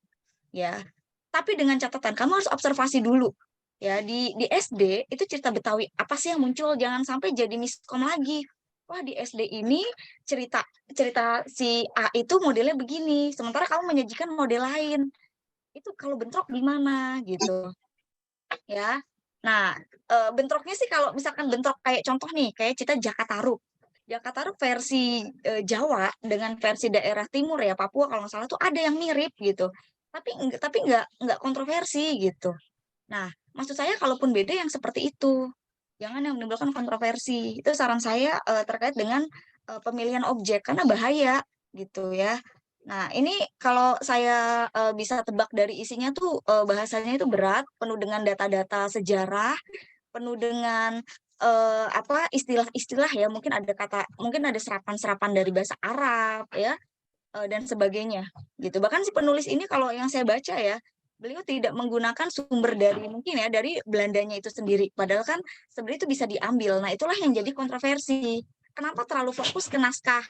ya. Tapi dengan catatan kamu harus observasi dulu. Ya, di SD itu cerita Betawi apa sih yang muncul? Jangan sampai jadi miskom lagi. Wah, di SD ini cerita cerita si A itu modelnya begini, sementara kamu menyajikan model lain. Itu kalau bentrok gimana gitu, ya. Nah, bentroknya sih kalau misalkan bentrok kayak contoh nih, kayak cerita Jakataruk. Jakataruk versi Jawa dengan versi daerah timur ya, Papua kalau nggak salah tuh ada yang mirip gitu. Tapi nggak kontroversi gitu. Nah, maksud saya kalaupun beda yang seperti itu, jangan yang menimbulkan kontroversi. Itu saran saya terkait dengan pemilihan objek karena bahaya gitu ya. Nah, ini kalau saya bisa tebak dari isinya tuh bahasanya itu berat, penuh dengan data-data sejarah, penuh dengan apa istilah-istilah ya, mungkin ada serapan-serapan dari bahasa Arab ya dan sebagainya gitu. Bahkan si penulis ini kalau yang saya baca ya, beliau tidak menggunakan sumber dari mungkin ya dari Belandanya itu sendiri. Padahal kan sebenarnya itu bisa diambil. Nah, itulah yang jadi kontroversi. Kenapa terlalu fokus ke naskah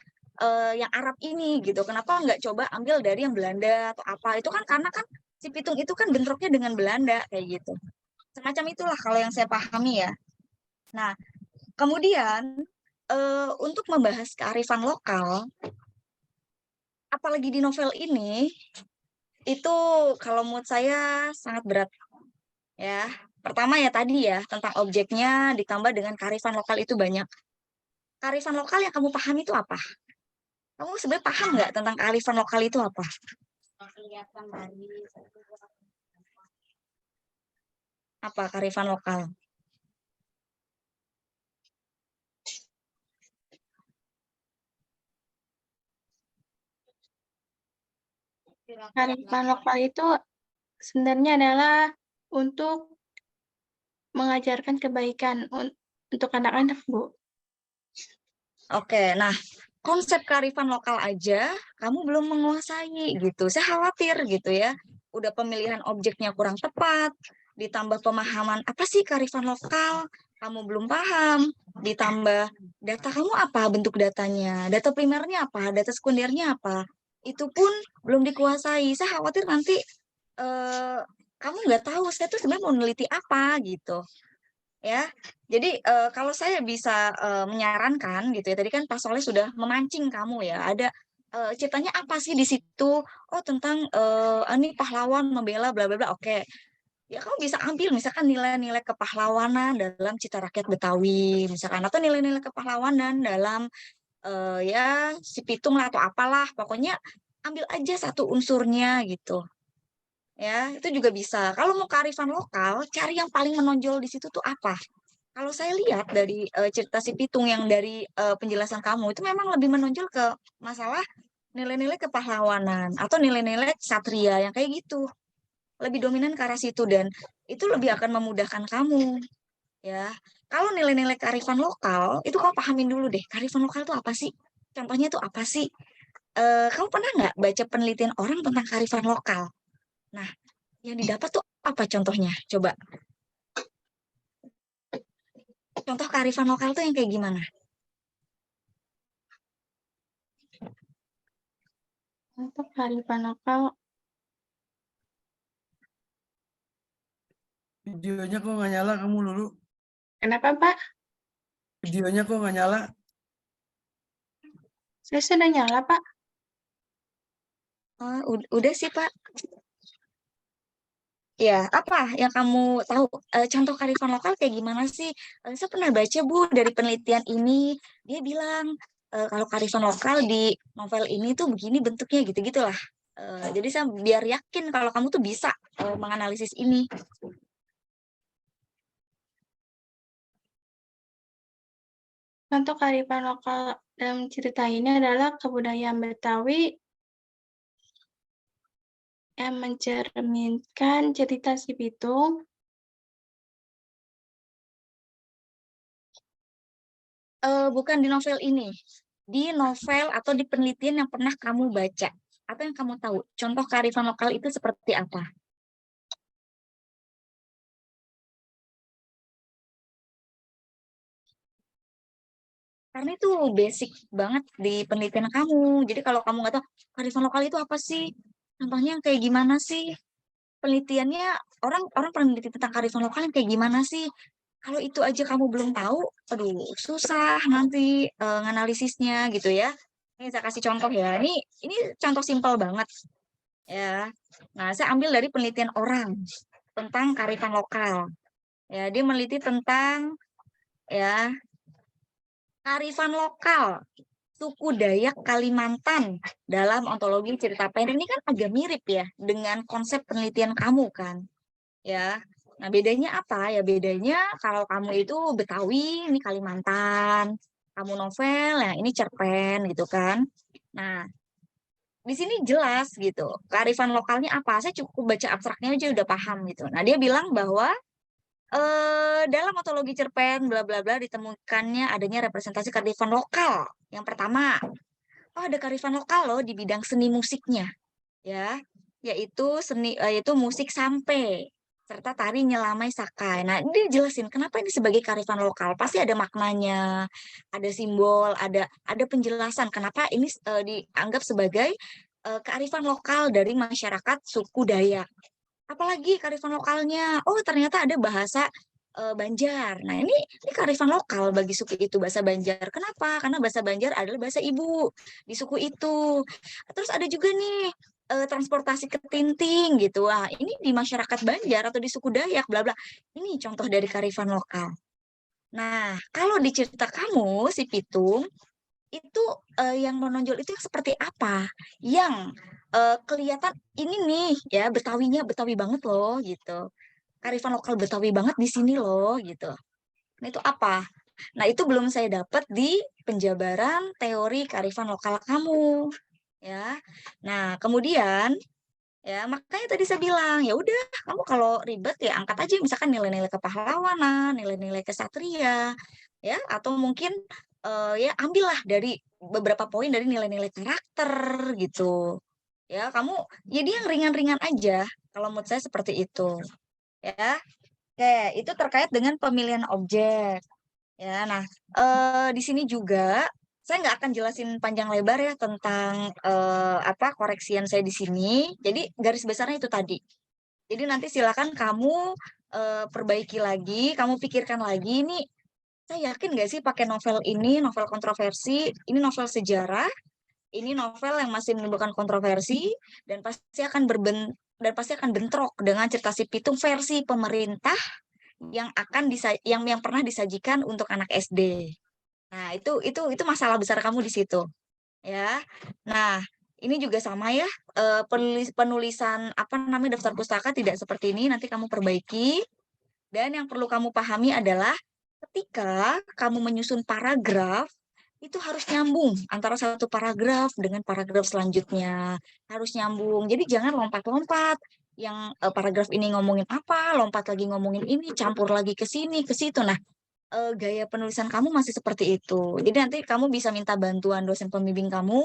yang Arab ini gitu? Kenapa nggak coba ambil dari yang Belanda atau apa? Itu kan karena kan si Pitung itu kan bentroknya dengan Belanda kayak gitu. Semacam itulah kalau yang saya pahami ya. Nah, kemudian untuk membahas kearifan lokal, apalagi di novel ini, itu kalau menurut saya sangat berat ya. Pertama ya tadi ya, tentang objeknya ditambah dengan kearifan lokal itu banyak. Kearifan lokal yang kamu pahami itu apa? Kamu sebenarnya paham nggak tentang kearifan lokal itu apa? Apa kearifan lokal? Kearifan lokal itu sebenarnya adalah untuk mengajarkan kebaikan untuk anak-anak, Bu. Oke, nah konsep kearifan lokal aja kamu belum menguasai gitu. Saya khawatir gitu ya. Udah pemilihan objeknya kurang tepat, ditambah pemahaman apa sih kearifan lokal, kamu belum paham, ditambah data kamu apa bentuk datanya, data primernya apa, data sekundernya apa, itu pun belum dikuasai. Saya khawatir nanti eh, kamu nggak tahu saya tuh sebenarnya mau meneliti apa gitu ya. Jadi kalau saya bisa menyarankan gitu ya, tadi kan Pak Soleh sudah memancing kamu ya, ada ceritanya apa sih di situ? Oh tentang ini pahlawan membela bla bla bla. Oke, ya kamu bisa ambil misalkan nilai-nilai kepahlawanan dalam Cita Rakyat Betawi, misalkan atau nilai-nilai kepahlawanan dalam ya si Pitung lah atau apalah, pokoknya ambil aja satu unsurnya gitu. Ya, itu juga bisa. Kalau mau kearifan lokal, cari yang paling menonjol di situ tuh apa? Kalau saya lihat dari cerita si Pitung yang dari penjelasan kamu itu memang lebih menonjol ke masalah nilai-nilai kepahlawanan atau nilai-nilai satria yang kayak gitu. Lebih dominan ke arah situ dan itu lebih akan memudahkan kamu ya. Kalau nilai-nilai kearifan lokal itu kamu pahamin dulu deh. Kearifan lokal itu apa sih? Contohnya itu apa sih? Kamu pernah nggak baca penelitian orang tentang kearifan lokal? Nah, yang didapat tuh apa contohnya? Coba. Contoh kearifan lokal tuh yang kayak gimana? Untuk kearifan lokal, Videonya kok nggak nyala kamu dulu? kenapa, Pak? Videonya kok nggak nyala? Saya sudah nyala, Pak. Udah sih, Pak. Ya, apa yang kamu tahu contoh kearifan lokal kayak gimana sih? Saya pernah baca Bu dari penelitian ini, dia bilang kalau kearifan lokal di novel ini tuh begini bentuknya gitu-gitulah. Jadi saya biar yakin kalau kamu tuh bisa menganalisis ini. Contoh kearifan lokal dalam cerita ini adalah kebudayaan Betawi yang mencerminkan cerita si Pitung. Bukan di novel ini, di novel atau di penelitian yang pernah kamu baca atau yang kamu tahu. Contoh kearifan lokal itu seperti apa? Karena itu basic banget di penelitian kamu. Jadi kalau kamu nggak tahu kearifan lokal itu apa sih, contohnya yang kayak gimana sih, penelitiannya orang peneliti tentang kearifan lokal yang kayak gimana sih? Kalau itu aja kamu belum tahu, aduh susah nanti nganalisisnya gitu ya. Ini saya kasih contoh ya. Ini contoh simpel banget ya. Nah, saya ambil dari penelitian orang tentang kearifan lokal. Ya, dia meneliti tentang ya kearifan lokal suku Dayak Kalimantan dalam ontologi cerita pendek. Ini kan agak mirip ya dengan konsep penelitian kamu kan. Ya. Nah, bedanya apa? Ya bedanya kalau kamu itu Betawi, ini Kalimantan. Kamu novel, ya ini cerpen gitu kan. Nah, di sini jelas gitu. Kearifan lokalnya apa? Saya cukup baca abstraknya aja udah paham gitu. Nah, dia bilang bahwa dalam ontologi cerpen bla bla bla ditemukannya adanya representasi kearifan lokal. Yang pertama, oh ada kearifan lokal loh di bidang seni musiknya, ya, yaitu musik sampe serta tari nyelamai sakai. Nah, ini dijelasin kenapa ini sebagai kearifan lokal. Pasti ada maknanya, ada simbol, ada penjelasan kenapa ini dianggap sebagai kearifan lokal dari masyarakat suku Dayak. Apalagi kearifan lokalnya, oh ternyata ada bahasa Banjar. Nah, ini kearifan lokal bagi suku itu, bahasa Banjar. Kenapa? Karena bahasa Banjar adalah bahasa ibu di suku itu. Terus ada juga nih transportasi ketinting gitu. Wah, ini di masyarakat Banjar atau di suku Dayak bla bla. Ini contoh dari kearifan lokal. Nah, kalau di cerita kamu si Pitung itu yang menonjol itu yang seperti apa? Yang kelihatan ini nih ya Betawinya Betawi banget loh gitu. Kearifan lokal Betawi banget di sini loh gitu. Nah, itu apa? Nah, itu belum saya dapat di penjabaran teori kearifan lokal kamu ya. Nah, kemudian ya makanya tadi saya bilang ya udah kamu kalau ribet ya angkat aja misalkan nilai-nilai kepahlawanan, nilai-nilai kesatria ya atau mungkin ya ambillah dari beberapa poin dari nilai-nilai karakter gitu. Ya, kamu jadi yang ringan-ringan aja kalau menurut saya seperti itu. Ya. Oke, itu terkait dengan pemilihan objek. Ya, nah di sini juga saya nggak akan jelasin panjang lebar ya tentang apa koreksian saya di sini. Jadi garis besarnya itu tadi. Jadi nanti silakan kamu perbaiki lagi, kamu pikirkan lagi. Ini saya yakin nggak sih pakai novel ini, novel kontroversi, ini novel sejarah, ini novel yang masih menimbulkan kontroversi dan pasti akan bentrok dengan cerita si Pitung versi pemerintah yang pernah disajikan untuk anak SD. Nah, itu masalah besar kamu di situ, ya. Nah, ini juga sama ya, penulisan apa namanya daftar pustaka tidak seperti ini, nanti kamu perbaiki. Dan yang perlu kamu pahami adalah ketika kamu menyusun paragraf, itu harus nyambung antara satu paragraf dengan paragraf selanjutnya. Harus nyambung. Jadi jangan lompat-lompat. Yang paragraf ini ngomongin apa, lompat lagi ngomongin ini, campur lagi ke sini, ke situ. Nah, gaya penulisan kamu masih seperti itu. Jadi nanti kamu bisa minta bantuan dosen pembimbing kamu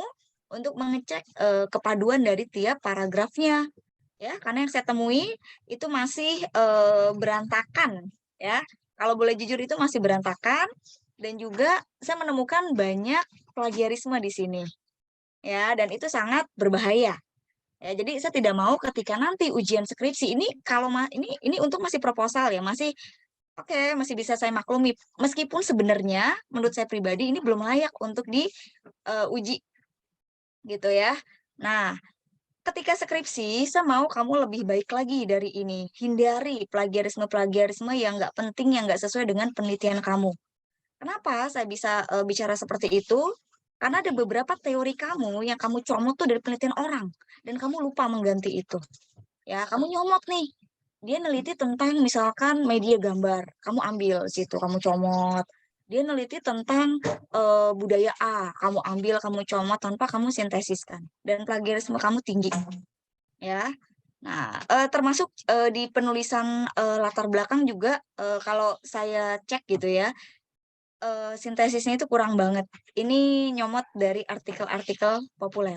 untuk mengecek kepaduan dari tiap paragrafnya. Ya, karena yang saya temui itu masih berantakan, ya. Kalau boleh jujur itu masih berantakan dan juga saya menemukan banyak plagiarisme di sini. Ya, dan itu sangat berbahaya. Ya, jadi saya tidak mau ketika nanti ujian skripsi ini kalau ini untuk masih proposal ya, masih oke, masih bisa saya maklumi. Meskipun sebenarnya menurut saya pribadi ini belum layak untuk diuji gitu ya. Nah, ketika skripsi, saya mau kamu lebih baik lagi dari ini. Hindari plagiarisme-plagiarisme yang nggak penting, yang nggak sesuai dengan penelitian kamu. Kenapa saya bisa bicara seperti itu? Karena ada beberapa teori kamu yang kamu comot tuh dari penelitian orang. Dan kamu lupa mengganti itu. Ya, kamu nyomot nih. Dia neliti tentang misalkan media gambar. Kamu ambil situ, kamu comot. Dia neliti tentang budaya A, kamu ambil, kamu comot tanpa kamu sintesiskan, dan plagiarisme kamu tinggi, ya. Nah, termasuk di penulisan latar belakang juga, kalau saya cek gitu ya, sintesisnya itu kurang banget. Ini nyomot dari artikel-artikel populer,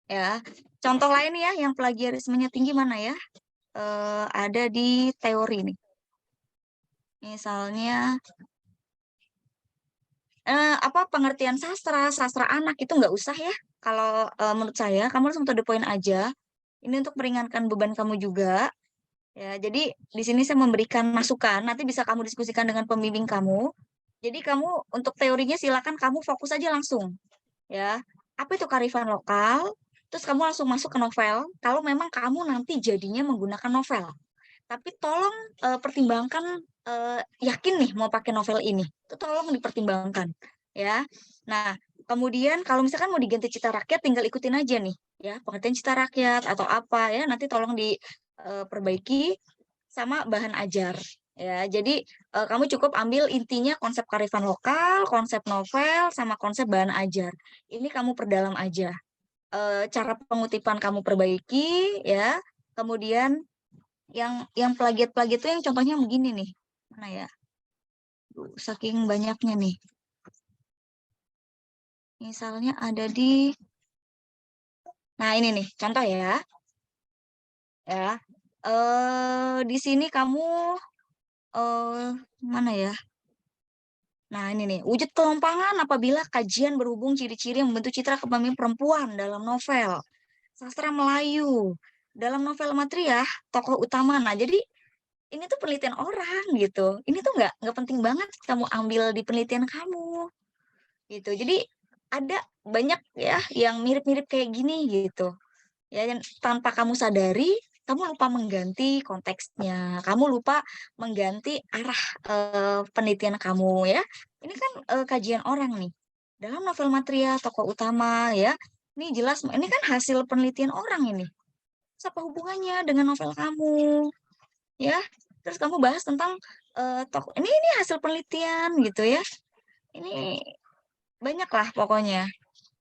ya. Contoh lain ya, yang plagiarismenya tinggi mana ya? Ada di teori nih. Misalnya pengertian sastra anak itu nggak usah ya. Kalau menurut saya kamu langsung to the point aja. Ini untuk meringankan beban kamu juga. Ya, jadi di sini saya memberikan masukan. Nanti bisa kamu diskusikan dengan pembimbing kamu. Jadi kamu untuk teorinya silakan kamu fokus aja langsung. Ya, apa itu kearifan lokal? Terus kamu langsung masuk ke novel. Kalau memang kamu nanti jadinya menggunakan novel. Tapi tolong pertimbangkan, yakin nih mau pakai novel ini, itu tolong dipertimbangkan, ya. Nah, kemudian kalau misalkan mau diganti Cita Rakyat, tinggal ikutin aja nih, ya, pengertian Cita Rakyat atau apa ya, nanti tolong diperbaiki sama bahan ajar, ya. Jadi kamu cukup ambil intinya konsep kearifan lokal, konsep novel, sama konsep bahan ajar. Ini kamu perdalam aja. Cara pengutipan kamu perbaiki, ya. Kemudian yang plagiat-plagiat itu yang contohnya begini nih. Mana ya? Saking banyaknya nih. Misalnya ada di Nah, ini nih, contoh ya. Ya. Di sini kamu mana ya? Nah, ini nih, wujud kelompangan apabila kajian berhubung ciri-ciri yang membentuk citra kepemimpinan perempuan dalam novel. Sastra Melayu. Dalam novel Matriah, tokoh utama. Nah, jadi ini tuh penelitian orang gitu. Ini tuh nggak penting banget kamu ambil di penelitian kamu gitu. Jadi ada banyak ya yang mirip-mirip kayak gini gitu. Ya, dan tanpa kamu sadari, kamu lupa mengganti konteksnya, kamu lupa mengganti arah penelitian kamu ya. Ini kan kajian orang nih. Dalam novel Matriah, tokoh utama ya. Ini jelas, ini kan hasil penelitian orang ini. Terus apa hubungannya dengan novel kamu? Ya, terus kamu bahas tentang tokoh ini hasil penelitian gitu ya. Ini banyak lah pokoknya,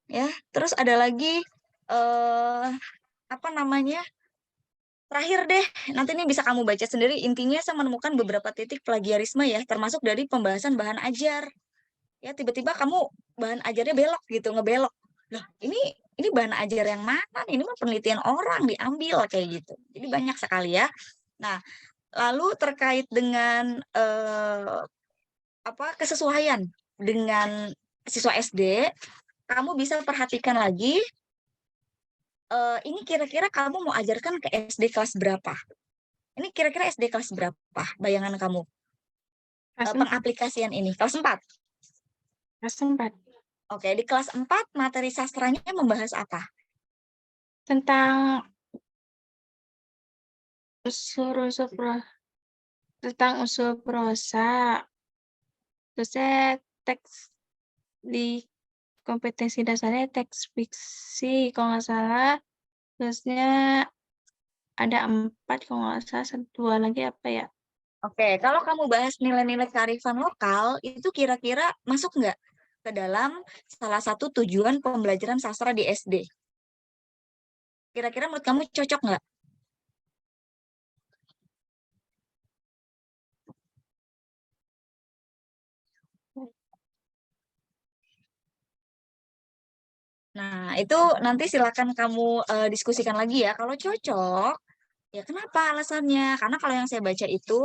ya. Terus ada lagi apa namanya? Terakhir deh, nanti ini bisa kamu baca sendiri. Intinya saya menemukan beberapa titik plagiarisme ya, termasuk dari pembahasan bahan ajar. Ya, tiba-tiba kamu bahan ajarnya belok gitu, ngebelok. Loh, ini bahan ajar yang mana? Ini mah penelitian orang diambil kayak gitu. Jadi banyak sekali ya. Nah, lalu terkait dengan kesesuaian dengan siswa SD, kamu bisa perhatikan lagi ini kira-kira kamu mau ajarkan ke SD kelas berapa? Ini kira-kira SD kelas berapa bayangan kamu? Pengaplikasian ini kelas 4. Kelas 4. Oke, di kelas 4 materi sastranya membahas apa? Tentang unsur-unsur tentang unsur prosa. Terusnya teks di kompetensi dasarnya teks fiksi kalau nggak salah. Terusnya ada 4 kalau nggak salah, 2 lagi apa ya? Oke, kalau kamu bahas nilai-nilai kearifan lokal, itu kira-kira masuk nggak ke dalam salah satu tujuan pembelajaran sastra di SD? Kira-kira menurut kamu cocok nggak? Nah, itu nanti silakan kamu diskusikan lagi ya. Kalau cocok, ya kenapa alasannya? Karena kalau yang saya baca itu,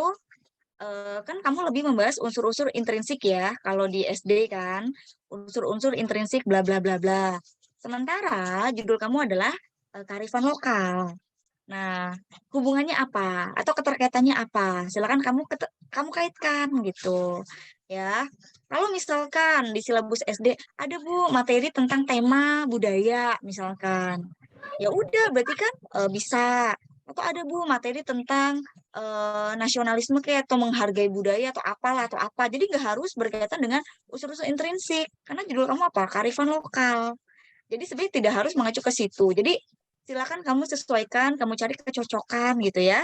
kan kamu lebih membahas unsur-unsur intrinsik ya. Kalau di SD kan, unsur-unsur intrinsik bla bla bla bla. Sementara judul kamu adalah kearifan lokal. Nah, hubungannya apa? Atau keterkaitannya apa? Silakan kamu kaitkan gitu. Ya. Kalau misalkan di silabus SD ada Bu materi tentang tema budaya misalkan. Ya udah berarti kan bisa. Atau ada Bu materi tentang nasionalisme kayak atau menghargai budaya atau apalah atau apa. Jadi nggak harus berkaitan dengan unsur-unsur intrinsik. Karena judul kamu apa? Kearifan lokal. Jadi sebenarnya tidak harus mengacu ke situ. Jadi silakan kamu sesuaikan, kamu cari kecocokan gitu ya.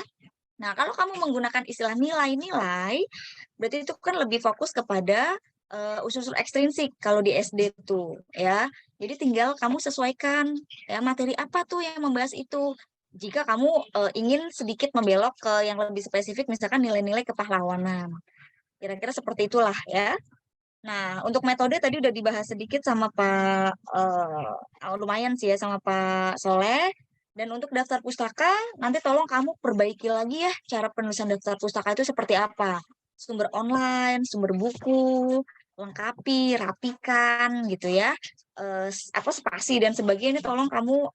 Nah, kalau kamu menggunakan istilah nilai-nilai, berarti itu kan lebih fokus kepada unsur-unsur ekstrinsik kalau di SD tuh ya. Jadi tinggal kamu sesuaikan ya materi apa tuh yang membahas itu. Jika kamu ingin sedikit membelok ke yang lebih spesifik, misalkan nilai-nilai kepahlawanan. Kira-kira seperti itulah ya. Nah, untuk metode tadi udah dibahas sedikit sama Pak, lumayan sih ya sama Pak Soleh. Dan untuk daftar pustaka, nanti tolong kamu perbaiki lagi ya cara penulisan daftar pustaka itu seperti apa. Sumber online, sumber buku, lengkapi, rapikan gitu ya. Apa spasi dan sebagainya ini tolong kamu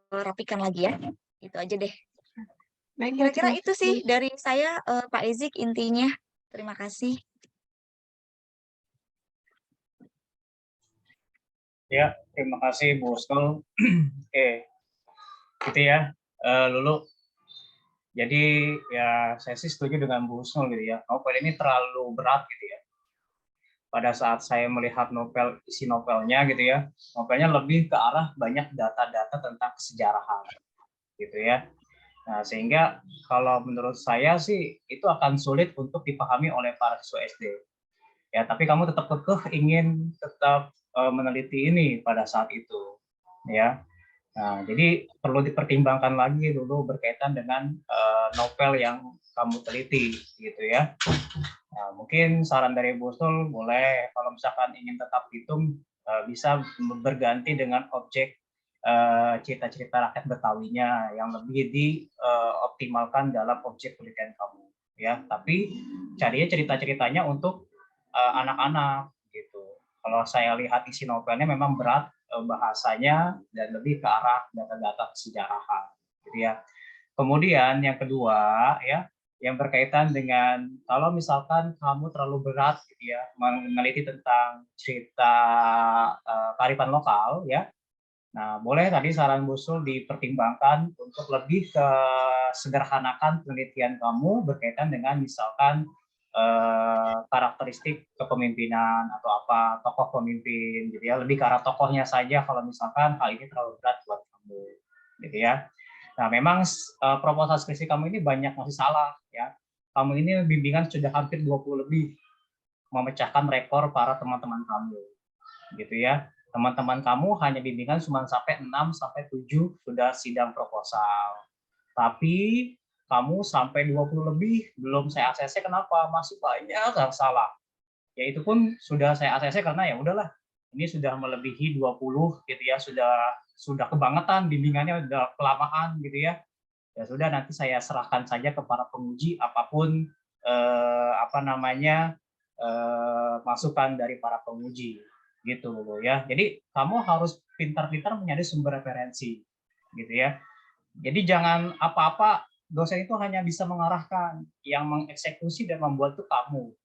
rapikan lagi ya. Itu aja deh. Baik, Bu, Kira-kira terima itu sih kasih. dari saya, Pak Ezik intinya. Terima kasih. Ya, terima kasih Bu Husnul. Oke, gitu ya, Lulu. Jadi ya saya sih setuju dengan Bu Husnul gitu ya. Novel ini terlalu berat gitu ya. Pada saat saya melihat novel, isi novelnya gitu ya, novelnya lebih ke arah banyak data-data tentang kesejarahan gitu ya. Nah, sehingga kalau menurut saya sih itu akan sulit untuk dipahami oleh para siswa SD. Ya, tapi kamu tetap kekeh ingin tetap meneliti ini pada saat itu, ya. Nah, jadi perlu dipertimbangkan lagi dulu berkaitan dengan novel yang kamu teliti, gitu ya. Nah, mungkin saran dari Bu Sul boleh kalau misalkan ingin tetap hitung bisa berganti dengan objek cerita-cerita rakyat Betawinya yang lebih dioptimalkan dalam objek penelitian kamu, ya. Tapi carinya cerita-ceritanya untuk anak-anak gitu. Kalau saya lihat isi novelnya memang berat bahasanya dan lebih ke arah data-data kesejarahan, gitu ya. Kemudian yang kedua ya, yang berkaitan dengan kalau misalkan kamu terlalu berat gitu ya meneliti tentang cerita kearifan lokal ya. Nah, boleh tadi saran Bu Sul dipertimbangkan untuk lebih ke sederhanakan penelitian kamu berkaitan dengan misalkan karakteristik kepemimpinan atau apa tokoh pemimpin gitu ya, lebih ke arah tokohnya saja kalau misalkan hal ini terlalu berat buat kamu gitu ya. Nah, memang proposal skripsi kamu ini banyak masih salah ya. Kamu ini bimbingan sudah hampir 20 lebih, memecahkan rekor para teman-teman kamu gitu ya. Teman-teman kamu hanya bimbingan cuma sampai 6 sampai 7 sudah sidang proposal. Tapi kamu sampai 20 lebih belum saya ACC, kenapa? Masih banyak yang salah. Ya itu pun sudah saya ACC karena ya udahlah, ini sudah melebihi 20 gitu ya, sudah kebangetan bimbingannya, udah kelamaan gitu ya. Ya sudah, nanti saya serahkan saja ke para penguji apapun masukan dari para penguji gitu ya. Jadi kamu harus pintar-pintar mencari sumber referensi gitu ya. Jadi jangan apa-apa dosen itu hanya bisa mengarahkan, yang mengeksekusi dan membuat itu kamu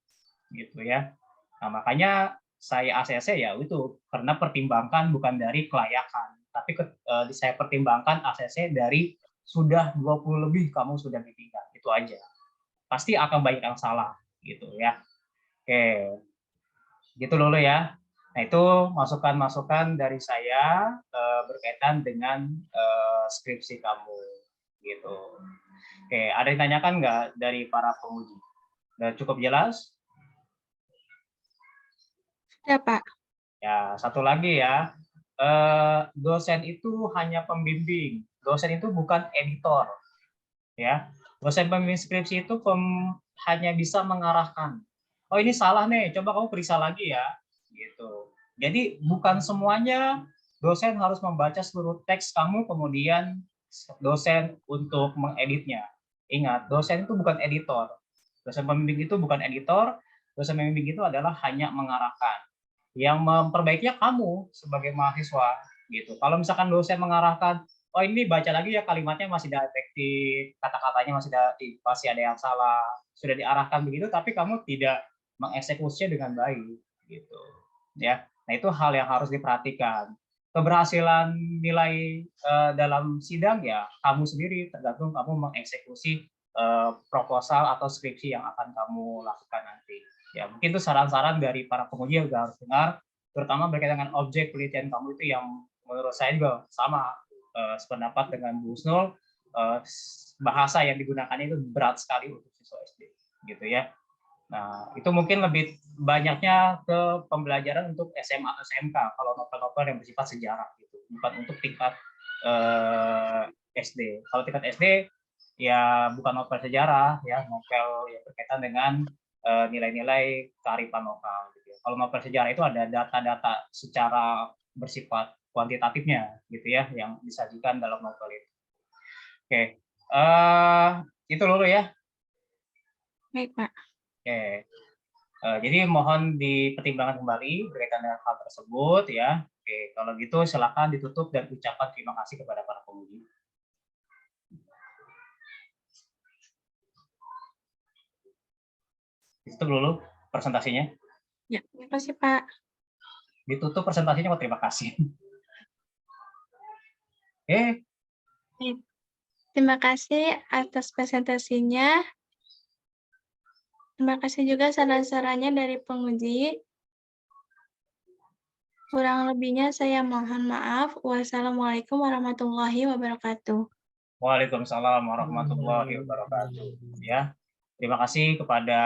gitu ya. Nah, makanya saya ACC ya itu karena pertimbangkan bukan dari kelayakan, tapi saya pertimbangkan ACC dari sudah 20 lebih kamu sudah bimbingan, itu aja. Pasti akan banyak yang salah gitu ya. Oke, gitu dulu ya. Nah, itu masukan-masukan dari saya berkaitan dengan skripsi kamu gitu. Oke, ada yang tanyakan nggak dari para penguji? Udah cukup jelas? Ya, Pak. Ya, satu lagi ya. Dosen itu hanya pembimbing. Dosen itu bukan editor. Ya, dosen pembimbing skripsi itu hanya bisa mengarahkan. Oh, ini salah nih, coba kamu periksa lagi ya. Gitu. Jadi bukan semuanya dosen harus membaca seluruh teks kamu kemudian dosen untuk mengeditnya. Ingat, dosen itu bukan editor. Dosen pembimbing itu bukan editor. Dosen pembimbing itu adalah hanya mengarahkan. Yang memperbaikinya kamu sebagai mahasiswa gitu. Kalau misalkan dosen mengarahkan, oh ini baca lagi ya kalimatnya masih tidak efektif, kata-katanya masih ada yang salah, sudah diarahkan begitu, tapi kamu tidak mengeksekusinya dengan baik gitu ya. Nah, itu hal yang harus diperhatikan. Keberhasilan nilai dalam sidang ya kamu sendiri, tergantung kamu mengeksekusi proposal atau skripsi yang akan kamu lakukan nanti. Ya, mungkin itu saran-saran dari para penguji yang juga harus dengar, terutama berkaitan dengan objek penelitian kamu itu yang menurut saya juga sama sependapat dengan Bu Husnul, bahasa yang digunakan itu berat sekali untuk siswa SD, gitu ya. Nah, itu mungkin lebih banyaknya ke pembelajaran untuk SMA atau SMK kalau novel-novel yang bersifat sejarah gitu, bukan untuk tingkat SD. Kalau tingkat SD ya bukan novel sejarah ya, novel yang berkaitan dengan nilai-nilai kearifan lokal gitu. Kalau novel sejarah itu ada data-data secara bersifat kuantitatifnya gitu ya yang disajikan dalam novel itu. Oke, itu dulu ya. Baik, Pak. Oke. Jadi mohon dipertimbangkan kembali berkaitan dengan hal tersebut ya. Oke, kalau gitu silakan ditutup dan ucapkan terima kasih kepada para penguji. Ditutup dulu presentasinya. Ya, terima kasih, Pak. Ditutup presentasinya kok terima kasih. Oke, Terima kasih atas presentasinya. Terima kasih juga saran-sarannya dari penguji. Kurang lebihnya saya mohon maaf. Wassalamualaikum warahmatullahi wabarakatuh. Waalaikumsalam warahmatullahi wabarakatuh. Ya, terima kasih kepada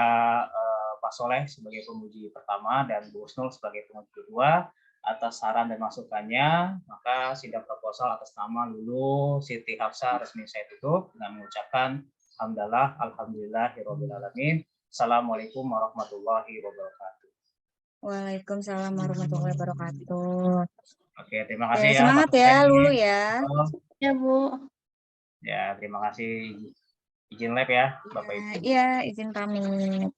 Pak Soleh sebagai penguji pertama dan Bu Husnul sebagai penguji kedua atas saran dan masukannya. Maka sidang proposal atas nama Lulu Siti Hafsah resmi saya tutup dengan mengucapkan alhamdulillahirabbil alamin. Assalamualaikum warahmatullahi wabarakatuh. Waalaikumsalam warahmatullahi wabarakatuh. Oke, terima Oke, kasih ya semangat Pak ya Soleh. Lulu ya. Ya, Bu. Ya, terima kasih. Izin lab ya, Bapak Ibu. Iya, izin pamit.